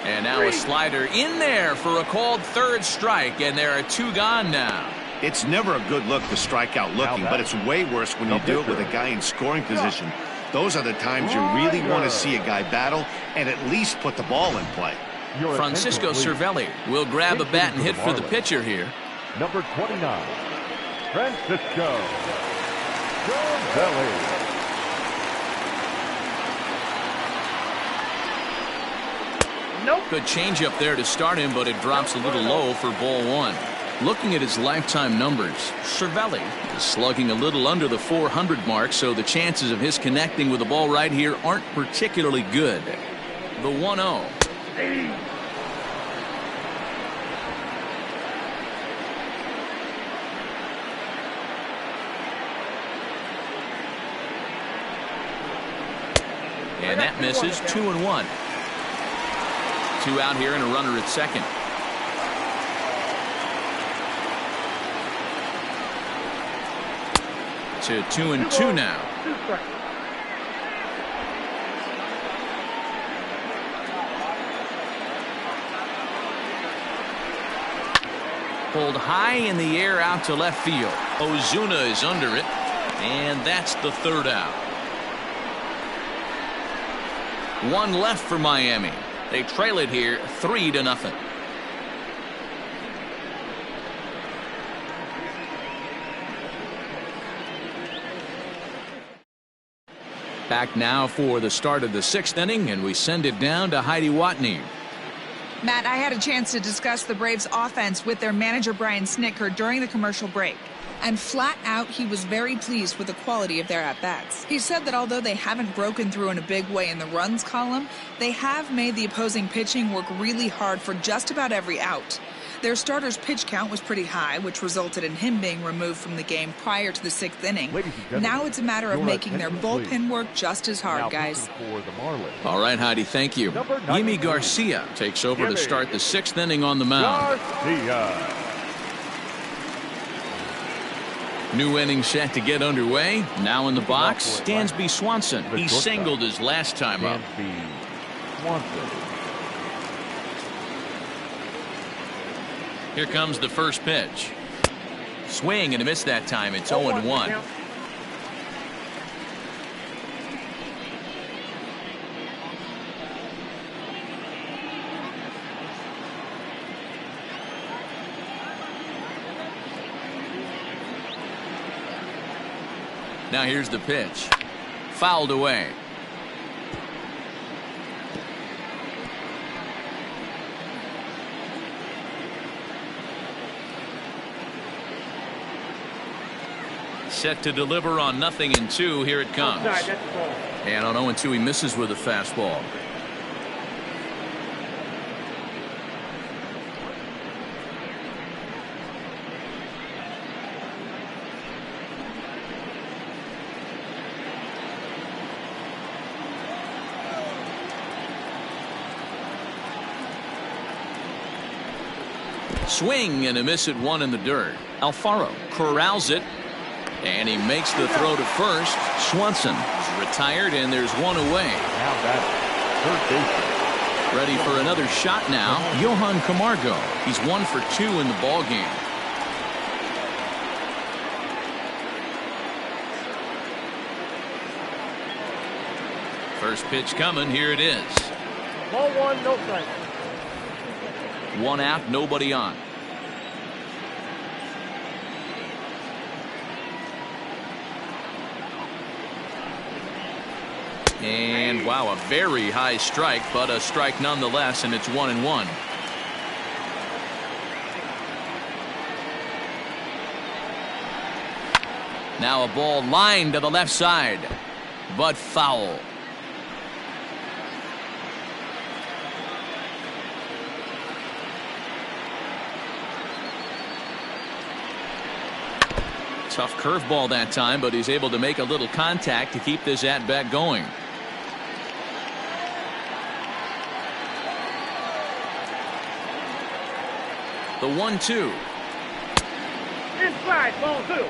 And now a slider in there for a called 3rd strike. And there are 2 gone now. It's never a good look to strike out looking, but it's way worse when you do it with a guy in scoring position. Those are the times you really want to see a guy battle and at least put the ball in play. Francisco Cervelli will grab a bat and hit for the pitcher here. Number 29, Francisco Cervelli. Nope. Good changeup there to start him, but it drops a little low for ball 1. Looking at his lifetime numbers, Cervelli is slugging a little under the 400 mark, so the chances of his connecting with the ball right here aren't particularly good. The 1-0. And that misses. 2-1. 2 out here and a runner at second. To 2-2 now. Pulled high in the air out to left field. Ozuna is under it, and that's the 3rd out. 1 left for Miami. They trail it here 3-0. Back now for the start of the 6th inning, and we send it down to Heidi Watney. Matt, I had a chance to discuss the Braves' offense with their manager Brian Snitker during the commercial break. And flat out, he was very pleased with the quality of their at-bats. He said that although they haven't broken through in a big way in the runs column, they have made the opposing pitching work really hard for just about every out. Their starter's pitch count was pretty high, which resulted in him being removed from the game prior to the 6th inning. Now it's a matter of making their bullpen work just as hard, guys. All right, Heidi, thank you. Yimi Garcia takes over to start the 6th inning on the mound. New inning set to get underway. Now in the box, Dansby Swanson. He singled his last time up. Here comes the first pitch. Swing and a miss that time. It's 0-1. Now here's the pitch. Fouled away. Set to deliver on 0-2. Here it comes. And on 0-2, he misses with a fastball. Swing and a miss at one in the dirt. Alfaro corrals it, and he makes the throw to first. Swanson is retired, and there's one away. Now that's third base. Ready for another shot now. Johan Camargo. He's 1 for 2 in the ball game. First pitch coming. Here it is. Ball one, no strike. 1 out, nobody on. And wow, a very high strike, but a strike nonetheless, and it's 1-1. Now a ball lined to the left side, but foul. Tough curveball that time, but he's able to make a little contact to keep this at-bat going. The 1-2. Inside, ball two.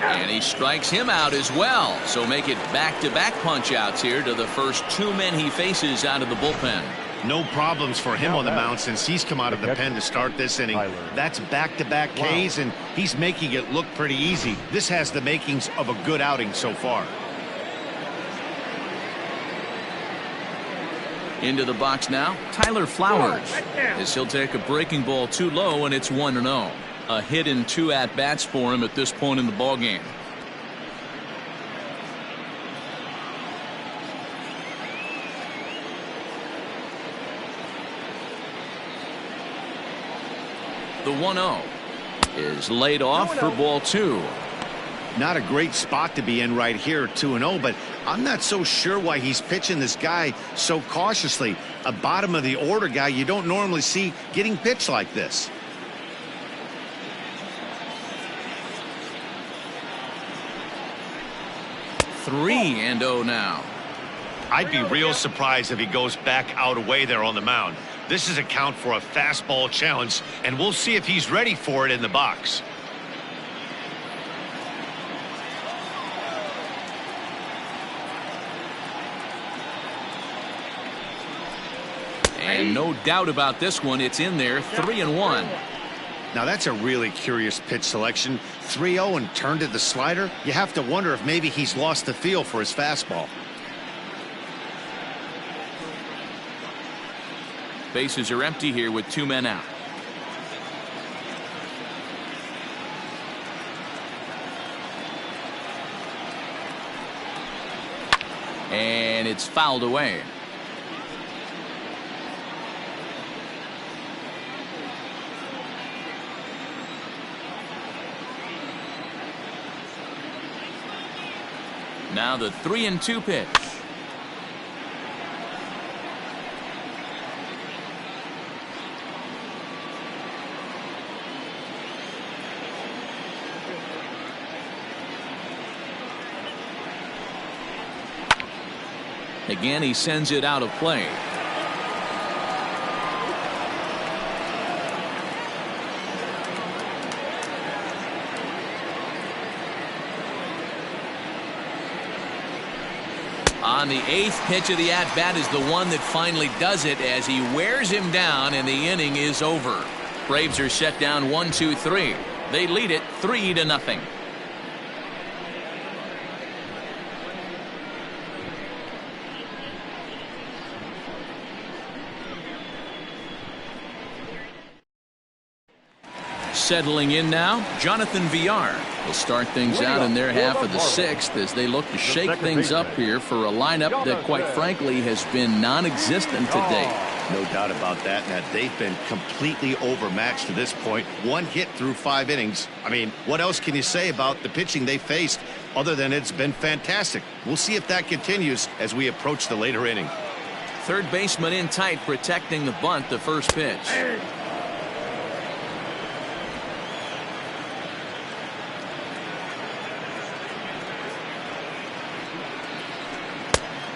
And he strikes him out as well. So make it back-to-back punch-outs here to the first 2 men he faces out of the bullpen. No problems for him on the mound since he's come out of the pen to start this inning. That's back-to-back Ks, and he's making it look pretty easy. This has the makings of a good outing so far. Into the box now, Tyler Flowers, as he'll take a breaking ball too low, and it's 1-0. A hit in 2 at-bats for him at this point in the ballgame. The 1-0 is laid off for ball 2. Not a great spot to be in right here, 2-0, but I'm not so sure why he's pitching this guy so cautiously. A bottom of the order guy you don't normally see getting pitched like this. Three and 0 now. I'd be real surprised if he goes back out away there on the mound. This is a count for a fastball challenge, and we'll see if he's ready for it in the box. And no doubt about this one, it's in there. 3-1. Now that's a really curious pitch selection. 3-0 and turned to the slider. You have to wonder if maybe he's lost the feel for his fastball. Bases are empty here with 2 men out. And it's fouled away. Now the 3-2 pitch. Again, he sends it out of play. On the 8th pitch of the at-bat is the one that finally does it as he wears him down, and the inning is over. Braves are set down 1-2-3. They lead it 3-0. Settling in now, Jonathan Villar will start things out in their half of the 6th as they look to shake things up here for a lineup that, quite frankly, has been non-existent to date. No doubt about that, and that they've been completely overmatched to this point. 1 hit through 5 innings. I mean, what else can you say about the pitching they faced other than it's been fantastic? We'll see if that continues as we approach the later inning. Third baseman in tight, protecting the bunt, the first pitch.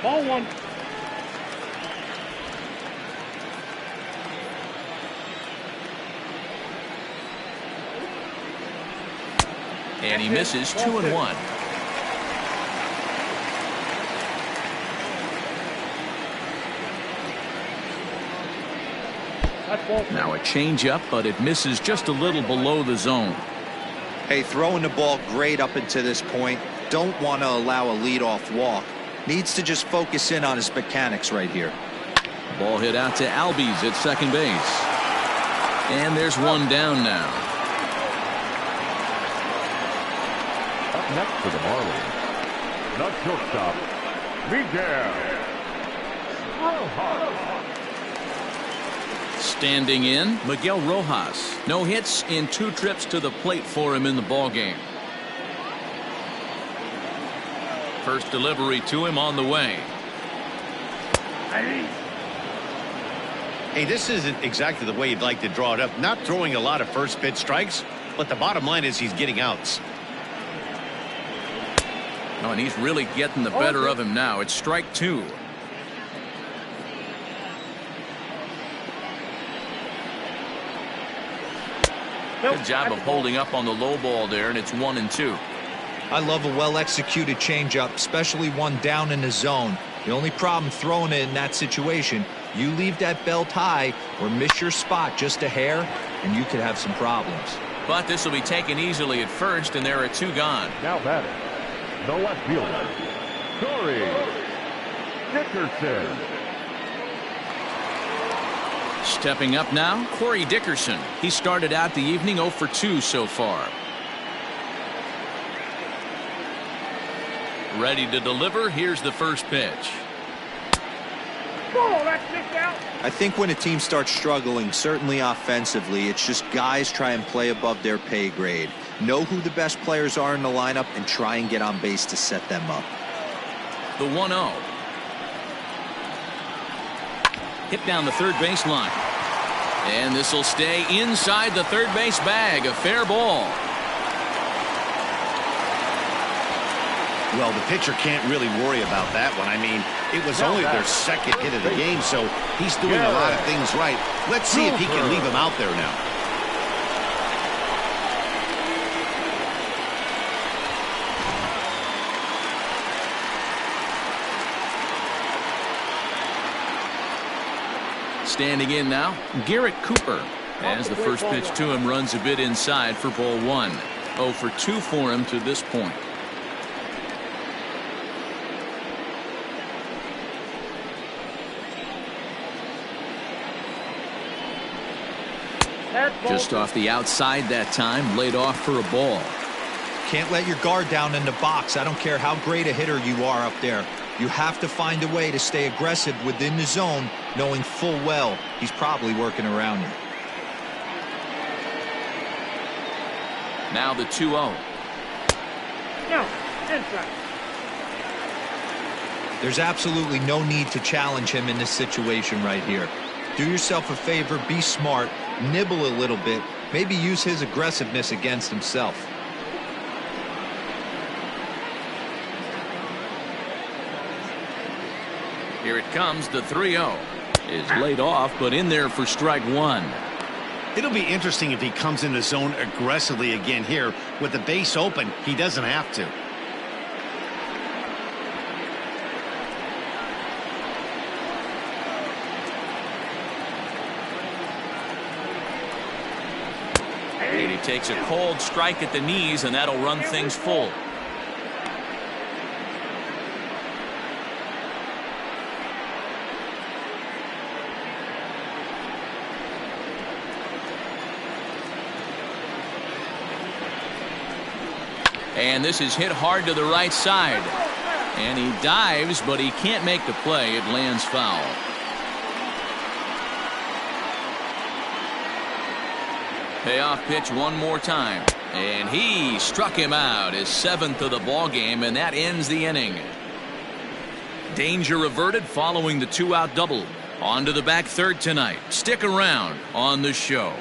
Ball one. And he misses 2-1. Now a changeup, but it misses just a little below the zone. Hey, throwing the ball great up until this point. Don't want to allow a leadoff walk. Needs to just focus in on his mechanics right here. Ball hit out to Albies at second base. And there's one down now. Up next for the Marlins, the shortstop, Miguel Rojas. Standing in, Miguel Rojas. No hits in 2 trips to the plate for him in the ballgame. First delivery to him on the way. Hey, this isn't exactly the way you'd like to draw it up. Not throwing a lot of first pitch strikes, but the bottom line is he's getting outs. Oh, and he's really getting the better of him now. It's strike 2. Good job of holding up on the low ball there, and it's 1-2. I love a well-executed changeup, especially one down in the zone. The only problem throwing it in that situation, you leave that belt high or miss your spot just a hair, and you could have some problems. But this will be taken easily at first, and there are 2 gone. Now batting, the left fielder, Corey Dickerson. Stepping up now, Corey Dickerson. He started out the evening 0 for 2 so far. Ready to deliver. Here's the first pitch. Oh, that's kicked out. I think when a team starts struggling, certainly offensively, it's just guys try and play above their pay grade. Know who the best players are in the lineup and try and get on base to set them up. The 1-0. Hit down the third baseline. And this will stay inside the third base bag. A fair ball. Well, the pitcher can't really worry about that one. I mean, it was only their second hit of the game, so he's doing a lot of things right. Let's see if he can leave him out there now. Standing in now, Garrett Cooper. As the first pitch to him runs a bit inside for ball 1. 0 for 2 for him to this point. Just off the outside that time, laid off for a ball. Can't let your guard down in the box. I don't care how great a hitter you are up there. You have to find a way to stay aggressive within the zone, knowing full well he's probably working around you. Now the 2-0. No, inside. There's absolutely no need to challenge him in this situation right here. Do yourself a favor, be smart, nibble a little bit, maybe use his aggressiveness against himself. Here it comes, the 3-0. Is laid off, but in there for strike 1. It'll be interesting if he comes in the zone aggressively again here. With the base open, he doesn't have to. And he takes a cold strike at the knees, and that'll run things full. And this is hit hard to the right side. And he dives, but he can't make the play. It lands foul. Payoff pitch one more time. And he struck him out, his 7th of the ball game, and that ends the inning. Danger averted following the 2-out double. On to the back third tonight. Stick around on the show.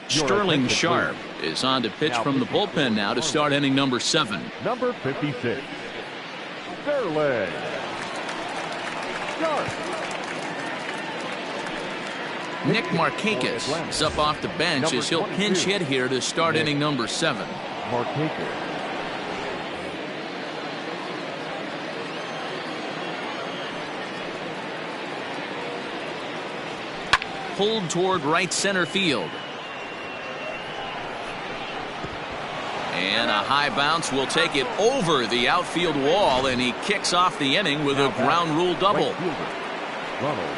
Sterling Sharp is on to pitch from the bullpen now to start inning number 7. Number 56. Sterling. Start. Nick Markakis is up off the bench as he'll pinch hit here to start inning number 7. Markakis. Pulled toward right center field. And a high bounce will take it over the outfield wall, and he kicks off the inning with a ground rule double.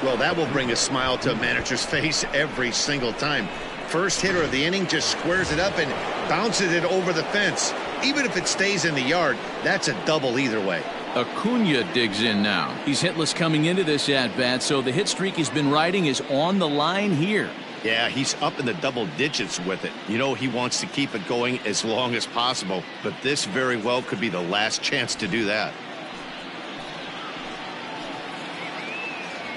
Well, that will bring a smile to a manager's face every single time. First hitter of the inning just squares it up and bounces it over the fence. Even if it stays in the yard, that's a double either way. Acuna digs in now. He's hitless coming into this at-bat, so the hit streak he's been riding is on the line here. Yeah, he's up in the double digits with it. You know, he wants to keep it going as long as possible, but this very well could be the last chance to do that.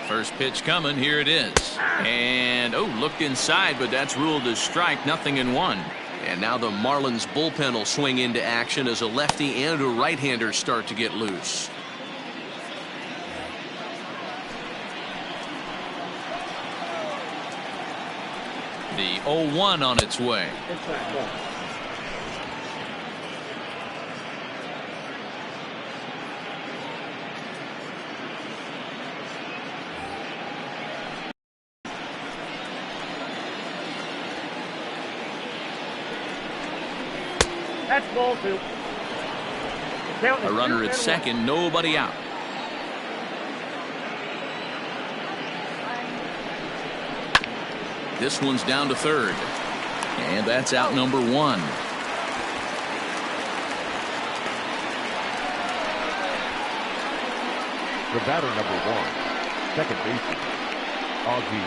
First pitch coming. Here it is. And, oh, looked inside, but that's ruled as strike. 0-1. And now the Marlins bullpen will swing into action as a lefty and a right-hander start to get loose. The 0-1 on its way. That's ball 2. A runner at second, nobody out. This one's down to third. And that's out number 1. The batter number 1. Second baseman. Ozzie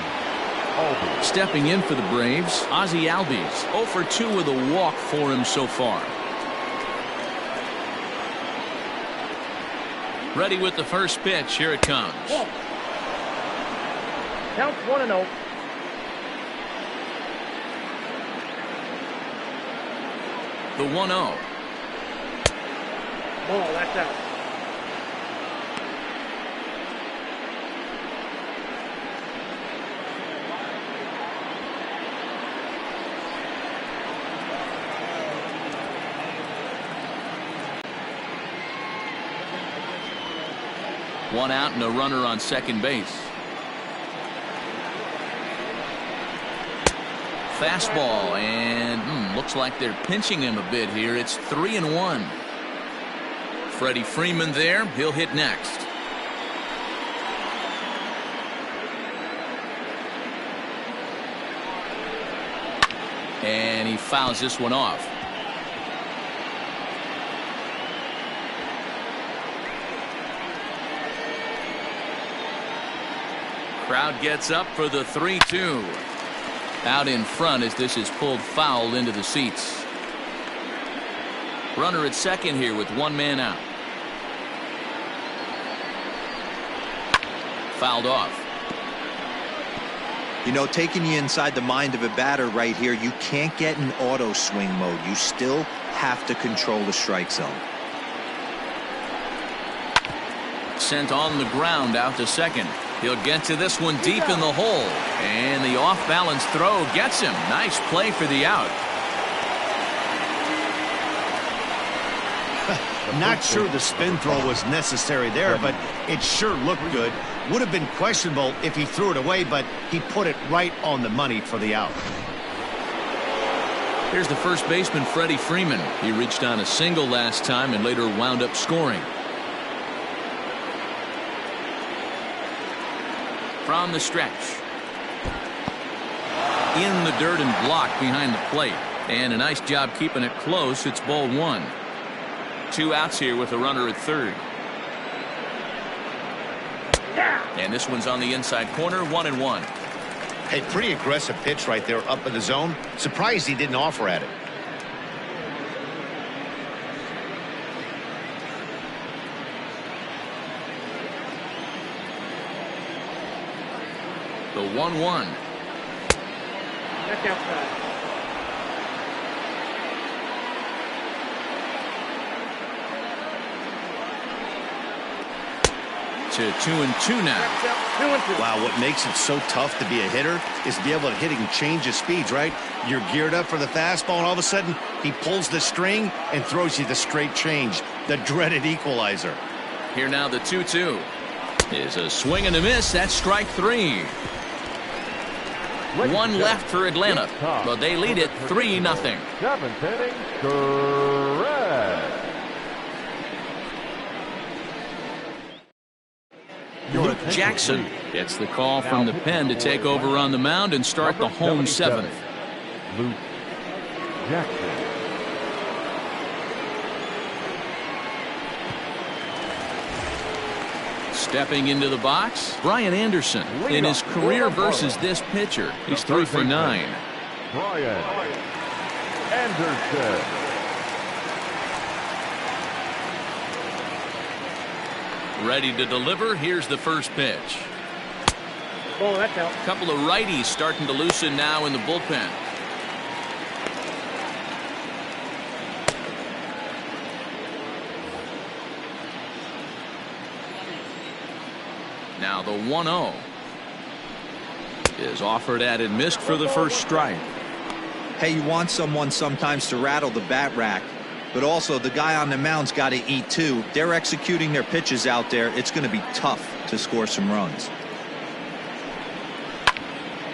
Albies. Stepping in for the Braves, Ozzie Albies. 0 for 2 with a walk for him so far. Ready with the first pitch. Here it comes. Counts 1-0. The 1-0. Ball, that's out. One out and a runner on second base. Fastball, and looks like they're pinching him a bit here. It's 3-1. Freddie Freeman there. He'll hit next. And he fouls this one off. Crowd gets up for the 3-2. Out in front as this is pulled foul into the seats. Runner at second here with one man out. Fouled off. You know, taking you inside the mind of a batter right here, you can't get in auto swing mode. You still have to control the strike zone. Sent on the ground out to second. He'll get to this one deep in the hole. And the off-balance throw gets him. Nice play for the out. Not sure the spin throw was necessary there, but it sure looked good. Would have been questionable if he threw it away, but he put it right on the money for the out. Here's the first baseman, Freddie Freeman. He reached on a single last time and later wound up scoring. From the stretch. In the dirt and blocked behind the plate. And a nice job keeping it close. It's ball one. 2 outs here with a runner at third. And this one's on the inside corner, 1-1. Hey, pretty aggressive pitch right there up in the zone. Surprised he didn't offer at it. The 1-1. That's outside. to 2-2 now. Next out, 2-2. Wow, what makes it so tough to be a hitter is to be able to hit and change of speeds, right? You're geared up for the fastball, and all of a sudden, he pulls the string and throws you the straight change, the dreaded equalizer. Here now the 2-2 is a swing and a miss. That's strike 3. One left for Atlanta, but they lead it 3-0. 7th inning, correct. Luke Jackson gets the call from the pen to take over on the mound and start the home 7th. Luke Jackson. Stepping into the box, Brian Anderson. In his career versus this pitcher, he's 3 for 9. Brian Anderson. Ready to deliver. Here's the first pitch. Oh, that's out. A couple of righties starting to loosen now in the bullpen. Now the 1-0 is offered at and missed for the first strike. Hey, you want someone sometimes to rattle the bat rack, but also the guy on the mound's got to eat too. They're executing their pitches out there. It's going to be tough to score some runs.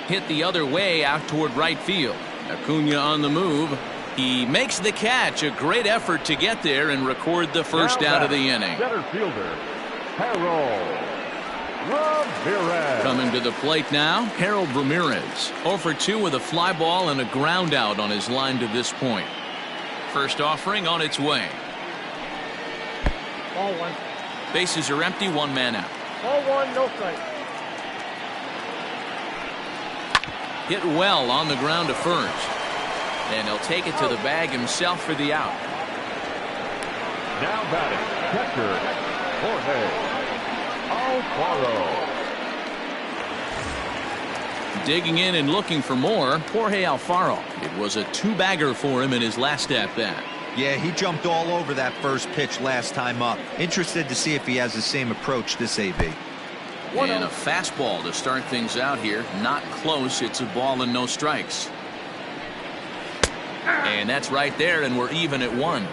Hit the other way out toward right field. Acuna on the move. He makes the catch. A great effort to get there and record the first out of the inning. Center fielder, Harold Ramirez. Coming to the plate now, Harold Ramirez. 0 for 2 with a fly ball and a ground out on his line to this point. First offering on its way. Ball 1. Bases are empty, 1 man out. Ball 1, no strike. Hit well on the ground to first. And he'll take it to the bag himself for the out. Now batting, catcher, Jorge Alfaro. Digging in and looking for more, Jorge Alfaro. It was a 2-bagger for him in his last at-bat. Yeah, he jumped all over that first pitch last time up. Interested to see if he has the same approach this AB. And a fastball to start things out here. Not close. It's a ball and no strikes. And that's right there, and we're even at 1.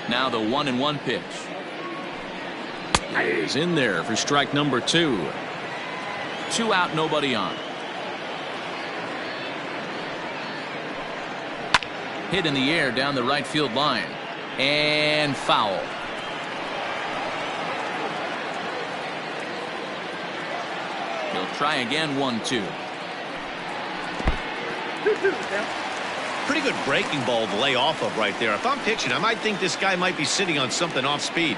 Now the 1-1 pitch is in there for strike number 2. 2 out, nobody on. Hit in the air down the right field line. And foul. He'll try again. 1-2. 2-2 down. Pretty good breaking ball to lay off of right there. If I'm pitching, I might think this guy might be sitting on something off speed.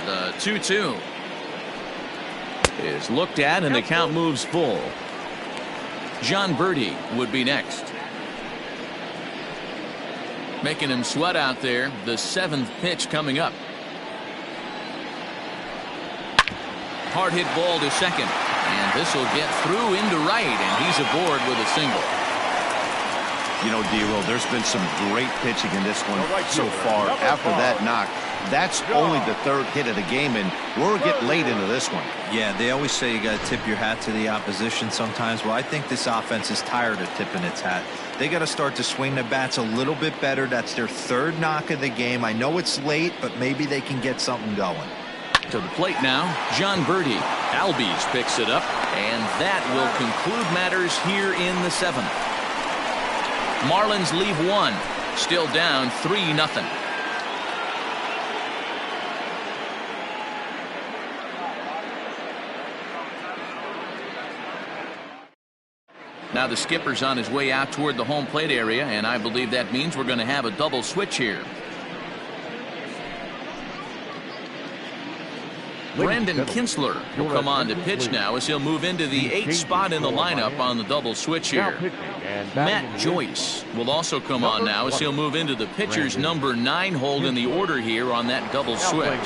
The 2-2 is looked at, and the count moves full. John Birdie would be next. Making him sweat out there. The 7th pitch coming up. Hard hit ball to second. And this will get through into right, and he's aboard with a single. You know, D-Roll, there's been some great pitching in this one so far. After that knock, that's only the 3rd hit of the game, and we're getting late into this one. Yeah, they always say you got to tip your hat to the opposition sometimes. Well, I think this offense is tired of tipping its hat. They got to start to swing the bats a little bit better. That's their 3rd knock of the game. I know it's late, but maybe they can get something going. To the plate now, John Birdie. Albies picks it up, and that will conclude matters here in the 7th. Marlins leave 1, still down 3-0. Now the skipper's on his way out toward the home plate area, and I believe that means we're going to have a double switch here. Brandon Kinsler will come on to pitch now as he'll move into the 8th spot in the lineup on the double switch here. Matt Joyce will also come on now as he'll move into the pitcher's number 9 hold in the order here on that double switch.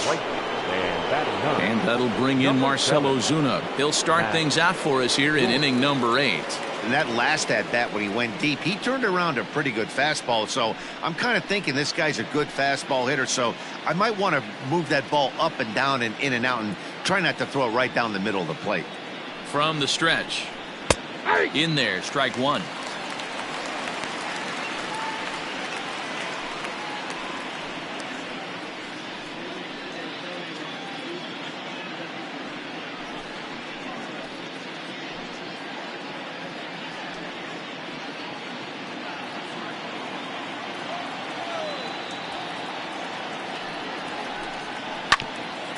Batting ninth. And that'll bring in Marcell Ozuna. He'll start things out for us here in inning number 8. And that last at bat when he went deep, he turned around a pretty good fastball. So I'm kind of thinking this guy's a good fastball hitter. So I might want to move that ball up and down and in and out and try not to throw it right down the middle of the plate. From the stretch. In there, strike 1.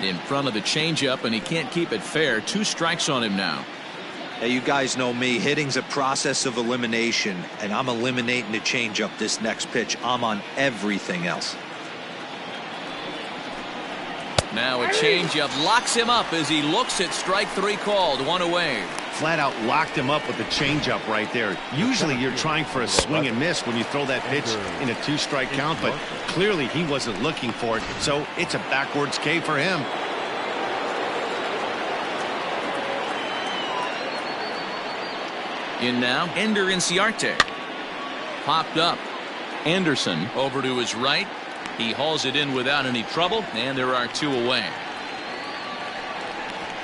In front of the changeup, and he can't keep it fair. 2 strikes on him now. Hey, you guys know me. Hitting's a process of elimination, and I'm eliminating the changeup this next pitch. I'm on everything else. Now a changeup locks him up as he looks at strike 3 called. 1 away. Flat out locked him up with the changeup right there. Usually you're trying for a swing and miss when you throw that pitch in a 2-strike count, but clearly he wasn't looking for it, so it's a backwards K for him. In now, Ender Inciarte. Popped up. Anderson over to his right. He hauls it in without any trouble, and there are 2 away.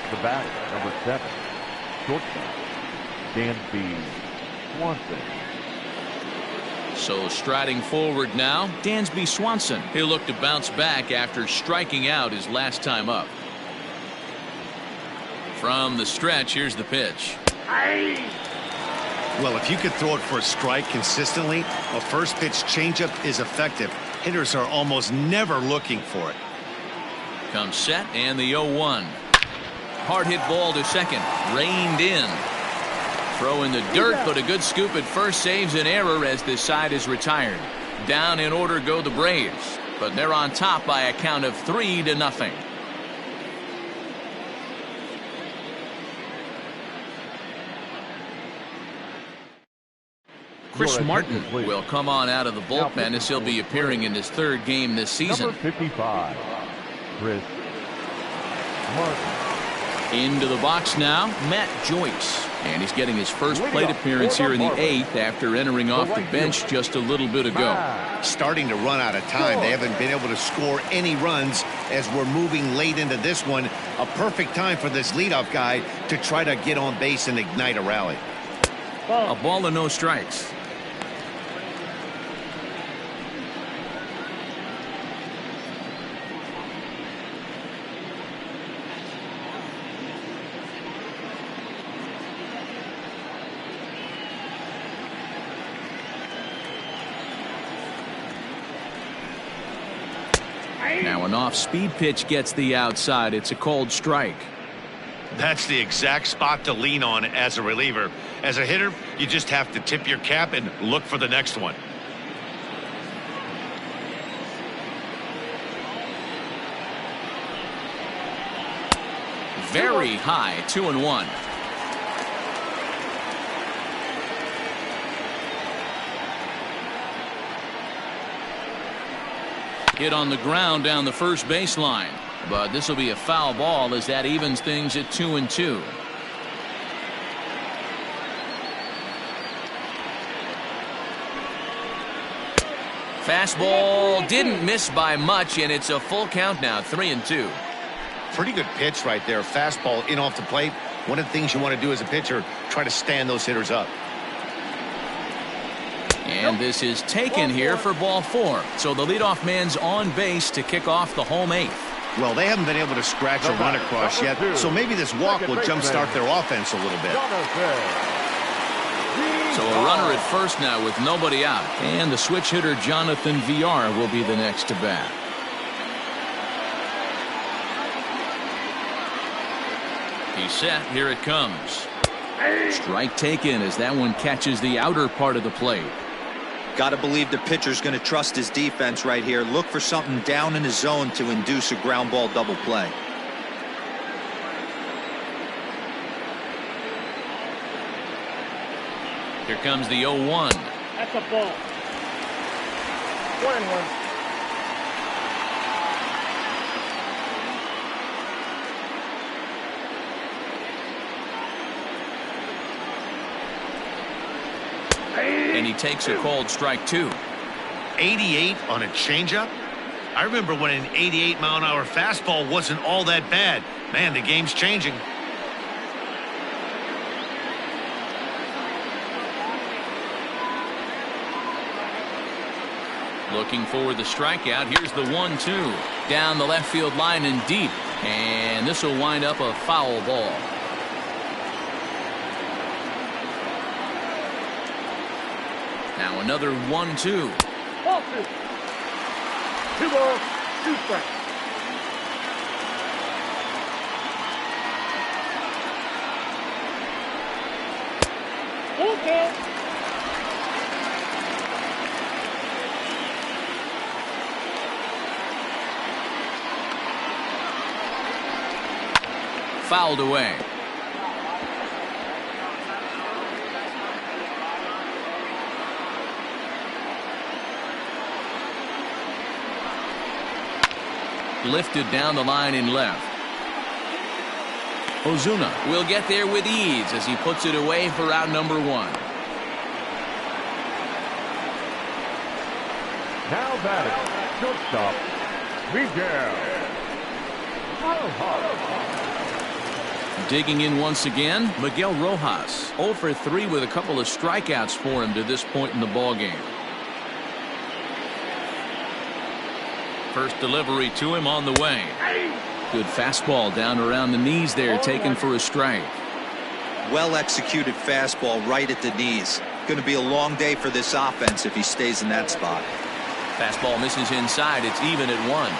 The batter, number 7, shortstop, Dansby Swanson. So striding forward now, Dansby Swanson. He'll look to bounce back after striking out his last time up. From the stretch, here's the pitch. Well, if you could throw it for a strike consistently, a first pitch changeup is effective. Hitters are almost never looking for it. Comes set, and the 0-1. Hard hit ball to second. Reined in. Throw in the dirt, but a good scoop at first saves an error as this side is retired. Down in order go the Braves, but they're on top by a count of 3-0. Chris Martin will come on out of the bullpen as he'll be appearing in his 3rd game this season. Number 55, Chris Martin. Into the box now, Matt Joyce. And he's getting his first plate appearance here in the 8th after entering off the bench just a little bit ago. Starting to run out of time. They haven't been able to score any runs as we're moving late into this one. A perfect time for this leadoff guy to try to get on base and ignite a rally. A ball and no strikes. Now an off-speed pitch gets the outside. It's a called strike. That's the exact spot to lean on as a reliever. As a hitter, you just have to tip your cap and look for the next one. Very high, 2-1. Hit on the ground down the first baseline, but this will be a foul ball as that evens things at 2-2. Fastball didn't miss by much, and it's a full count now, 3-2. Pretty good pitch right there. Fastball in off the plate. One of the things you want to do as a pitcher, try to stand those hitters up. And this is taken here for ball 4. So the leadoff man's on base to kick off the home 8th. Well, they haven't been able to scratch a run across yet, so maybe this walk will jumpstart their offense a little bit. So a runner at first now with nobody out. And the switch hitter Jonathan Villar will be the next to bat. He's set. Here it comes. Strike taken as that one catches the outer part of the plate. Got to believe the pitcher's going to trust his defense right here. Look for something down in his zone to induce a ground ball double play. Here comes the 0-1. That's a ball. 1-1. And he takes a called strike 2. 88 on a changeup? I remember when an 88-mile-an-hour fastball wasn't all that bad. Man, the game's changing. Looking for the strikeout. Here's the 1-2. Down the left field line and deep. And this will wind up a foul ball. Now another 1-2. Ball 2. 2 balls, 2 strikes. Full count. Fouled away. Lifted down the line in left. Ozuna will get there with ease as he puts it away for out number 1. Now batting, shortstop, Miguel Rojas. Digging in once again, Miguel Rojas. 0 for 3 with a couple of strikeouts for him to this point in the ballgame. First delivery to him on the way. Good fastball down around the knees there, taken for a strike. Well executed fastball right at the knees. Going to be a long day for this offense if he stays in that spot. Fastball misses inside. It's even at 1.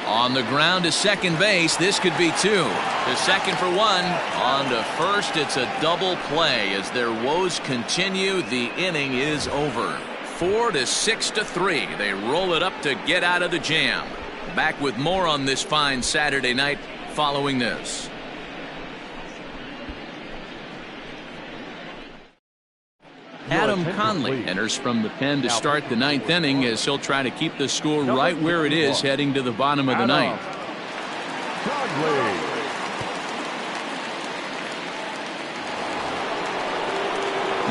On the ground to second base. This could be 2. To second for 1. On to first. It's a double play as their woes continue. The inning is over. 4-6-3. They roll it up to get out of the jam. Back with more on this fine Saturday night following this. Adam Conley enters from the pen to start the 9th inning as he'll try to keep the score right where it is heading to the bottom of the 9th.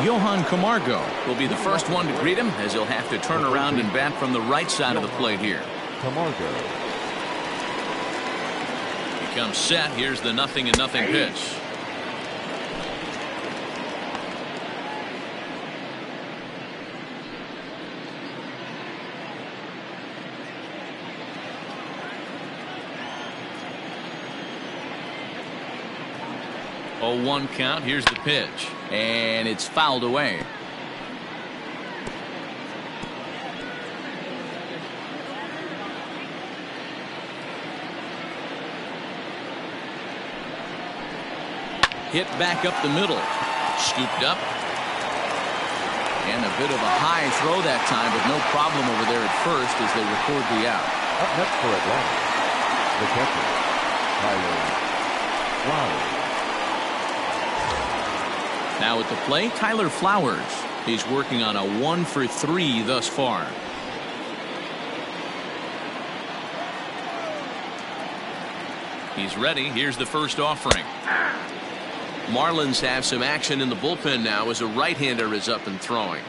Johan Camargo will be the first one to greet him as he'll have to turn around and bat from the right side of the plate here. Camargo. He comes set. Here's the 0-0 pitch. Oh, 1 count. Here's the pitch. And it's fouled away. Hit back up the middle. Scooped up. And a bit of a high throw that time, but no problem over there at first as they record the out. Up next for Atlanta, the catcher, Tyler Flowers. Now at the plate, Tyler Flowers. He's working on a 1 for 3 thus far. He's ready. Here's the first offering. Marlins have some action in the bullpen now as a right-hander is up and throwing.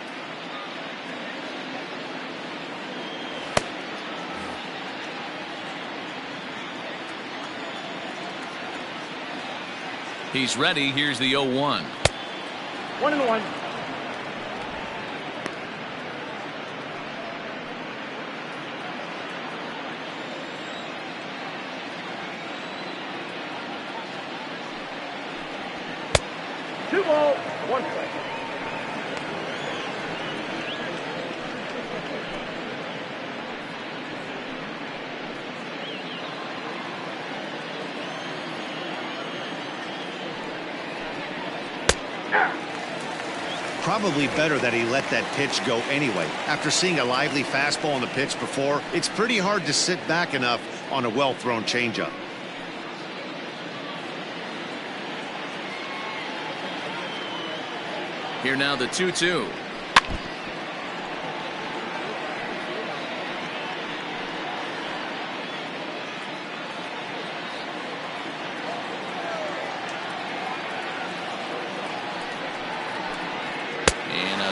He's ready. Here's the 0-1. 1-1. Two balls, 1 strike. Probably better that he let that pitch go anyway. After seeing a lively fastball on the pitch before, it's pretty hard to sit back enough on a well-thrown changeup. Here now the 2-2.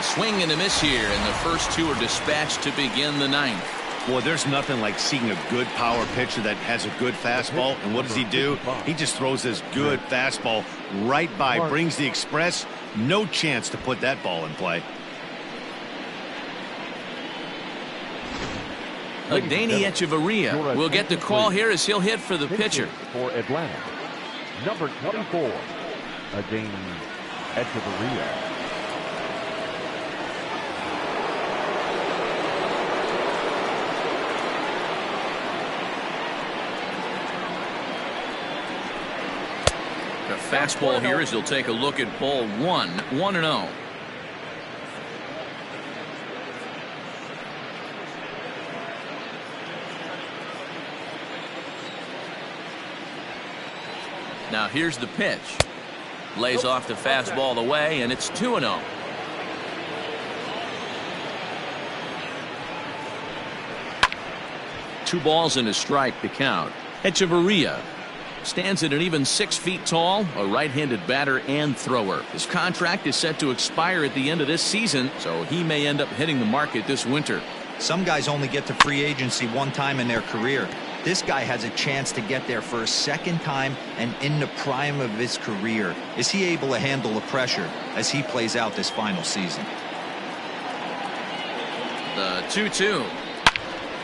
A swing and a miss here, and the first two are dispatched to begin the ninth. Well, there's nothing like seeing a good power pitcher that has a good fastball. And what does he do? He just throws this good fastball right by, brings the express. No chance to put that ball in play. Adeiny Echeverria will get the call here as he'll hit for the pitcher. For Atlanta, number 24, Adeiny Echeverria. The fastball here as he'll take a look at ball one. 1-0. Now here's the pitch. Lays off the fastball away, and it's 2-0. Two balls and a strike to count. Echeverria stands at an even 6 feet tall, a right-handed batter and thrower. His contract is set to expire at the end of this season, so he may end up hitting the market this winter. Some guys only get to free agency one time in their career. This guy has a chance to get there for a second time and in the prime of his career. Is he able to handle the pressure as he plays out this final season? The 2-2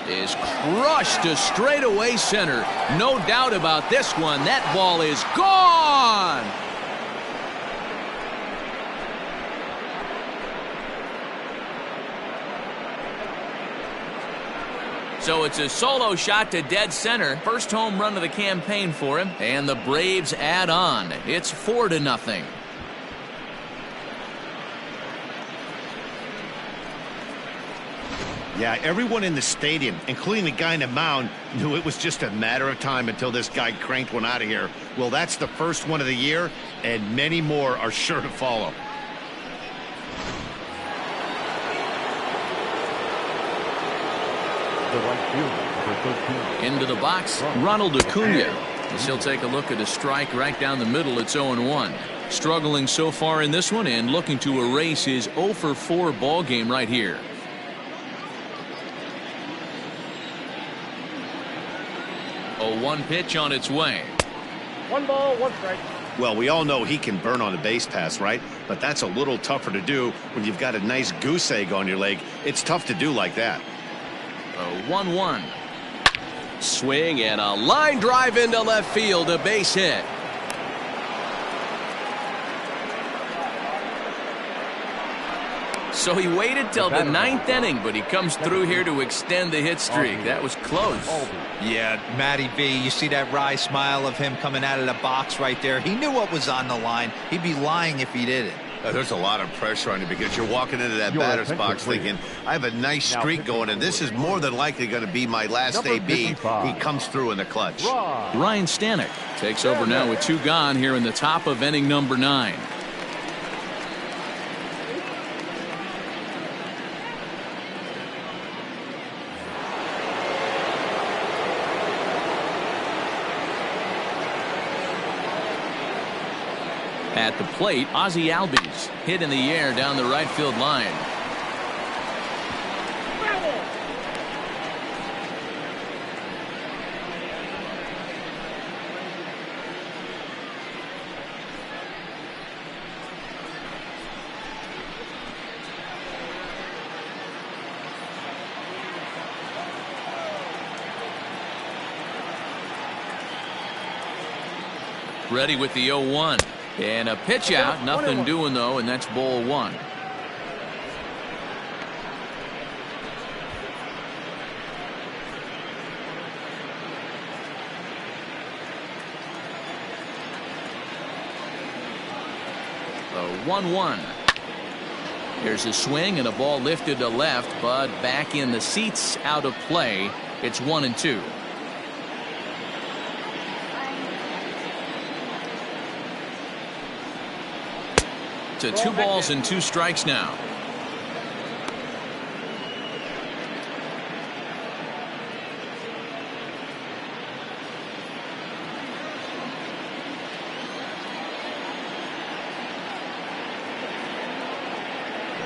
is crushed to straightaway center. No doubt about this one. That ball is gone. So it's a solo shot to dead center. First home run of the campaign for him. And the Braves add on. It's 4-0. Yeah, everyone in the stadium, including the guy in the mound, knew it was just a matter of time until this guy cranked one out of here. Well, that's the first one of the year, and many more are sure to follow. The right fielder, number 13. Into the box, Ronald Acuna. As he'll take a look at a strike right down the middle. It's 0-1. Struggling so far in this one and looking to erase his 0-for-4 ball game right here. A 1 pitch on its way. 1 ball, 1 strike. Well, we all know he can burn on the base pass, right? But that's a little tougher to do when you've got a nice goose egg on your leg. It's tough to do like that. A 1-1. Swing and a line drive into left field. A base hit. So he waited till the 9th inning, but he comes through here to extend the hit streak. That was close. Yeah, Matty V, you see that wry smile of him coming out of the box right there. He knew what was on the line. He'd be lying if he didn't. There's a lot of pressure on you because you're walking into that batter's box thinking, I have a nice streak going, and this is more than likely going to be my last AB. He comes through in the clutch. Ryan Stanek takes over now with 2 gone here in the top of inning number 9. At the plate, Ozzie Albies hit in the air down the right field line. Ready with the 0-1. And a pitch out, nothing doing though, and that's ball 1. The 1-1. Here's a swing and a ball lifted to left, but back in the seats, out of play. It's 1-2. To 2 balls and 2 strikes now.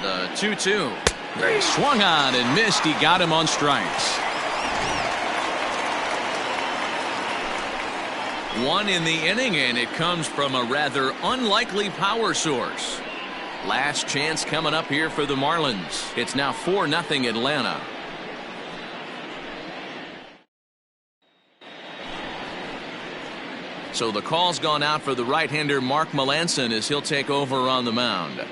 The 2-2. He swung on and missed. He got him on strikes. One in the inning, and it comes from a rather unlikely power source. Last chance coming up here for the Marlins. It's now 4-0 Atlanta. So the call's gone out for the right-hander Mark Melancon as he'll take over on the mound.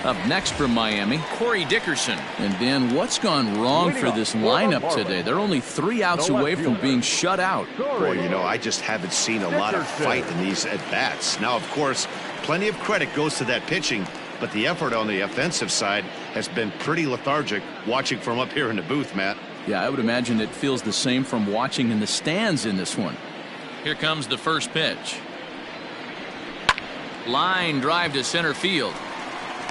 Up next from Miami, Corey Dickerson. And Dan, what's gone wrong for this lineup today? They're only 3 outs away from being shut out. Boy, you know, I just haven't seen a lot of fight in these at-bats. Now, of course, plenty of credit goes to that pitching, but the effort on the offensive side has been pretty lethargic watching from up here in the booth, Matt. Yeah, I would imagine it feels the same from watching in the stands in this one. Here comes the first pitch. Line drive to center field.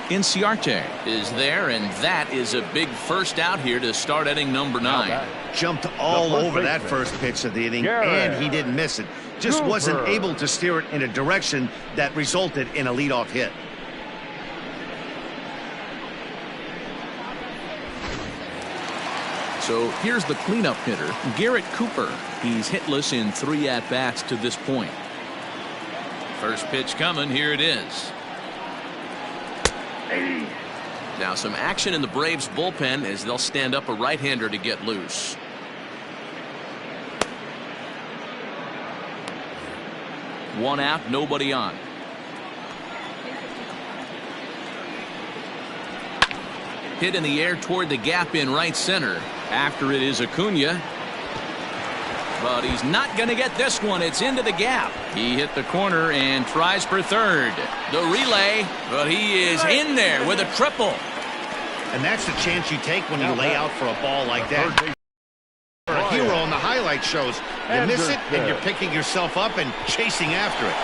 Inciarte is there, and that is a big first out here to start inning number 9. Jumped all over that first pitch of the inning, and he didn't miss it. Just wasn't able to steer it in a direction that resulted in a leadoff hit. So here's the cleanup hitter, Garrett Cooper. He's hitless in 3 at-bats to this point. First pitch coming. Here it is. Now some action in the Braves bullpen as they'll stand up a right-hander to get loose. One out, nobody on. Hit in the air toward the gap in right center. After it is Acuna. But he's not going to get this one. It's into the gap. He hit the corner and tries for third. The relay, but he is in there with a triple. And that's the chance you take when you lay out for a ball like that. For a hero on the highlight shows. You miss it, and you're picking yourself up and chasing after it.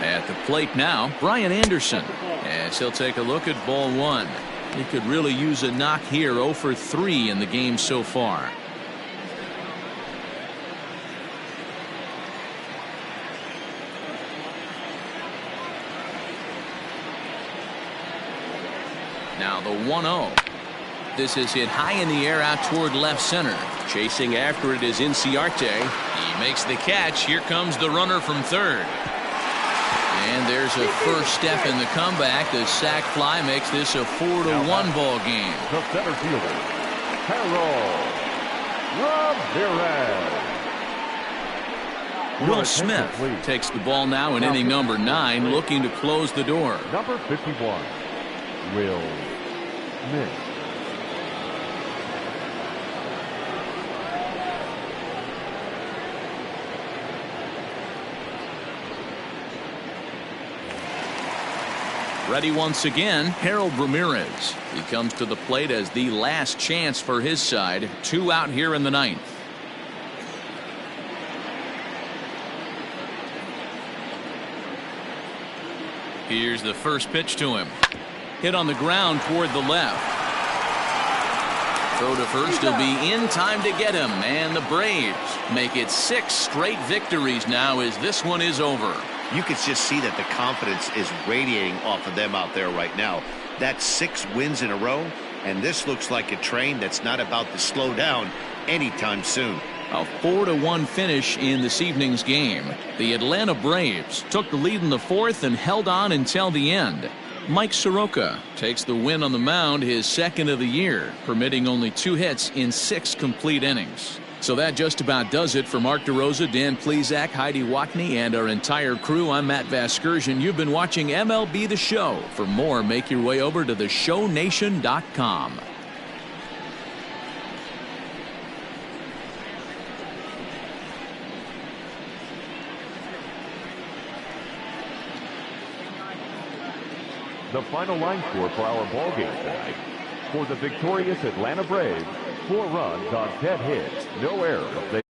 At the plate now, Brian Anderson, as he'll take a look at ball 1. He could really use a knock here. 0 for 3 in the game so far. Now the 1-0. This is hit high in the air out toward left center. Chasing after it is Inciarte. He makes the catch. Here comes the runner from third. And there's a first step in the comeback. The sac fly makes this a 4-1 ball game. The center fielder, Harold Ramirez. Will Smith takes the ball now in inning number 9, looking to close the door. Number 51, Will Smith. Ready once again, Harold Ramirez. He comes to the plate as the last chance for his side. 2 out here in the 9th. Here's the first pitch to him. Hit on the ground toward the left. Throw to first. He'll be in time to get him. And the Braves make it 6 straight victories now as this one is over. You can just see that the confidence is radiating off of them out there right now. That's 6 wins in a row, and this looks like a train that's not about to slow down anytime soon. A 4-1 finish in this evening's game. The Atlanta Braves took the lead in the 4th and held on until the end. Mike Soroka takes the win on the mound, his 2nd of the year, permitting only 2 hits in 6 complete innings. So that just about does it for Mark DeRosa, Dan Plesac, Heidi Watney, and our entire crew. I'm Matt Vasgersian. You've been watching MLB The Show. For more, make your way over to theshownation.com. The final line score for our ball game tonight. For the victorious Atlanta Braves, 4 runs on 10 hits, no errors.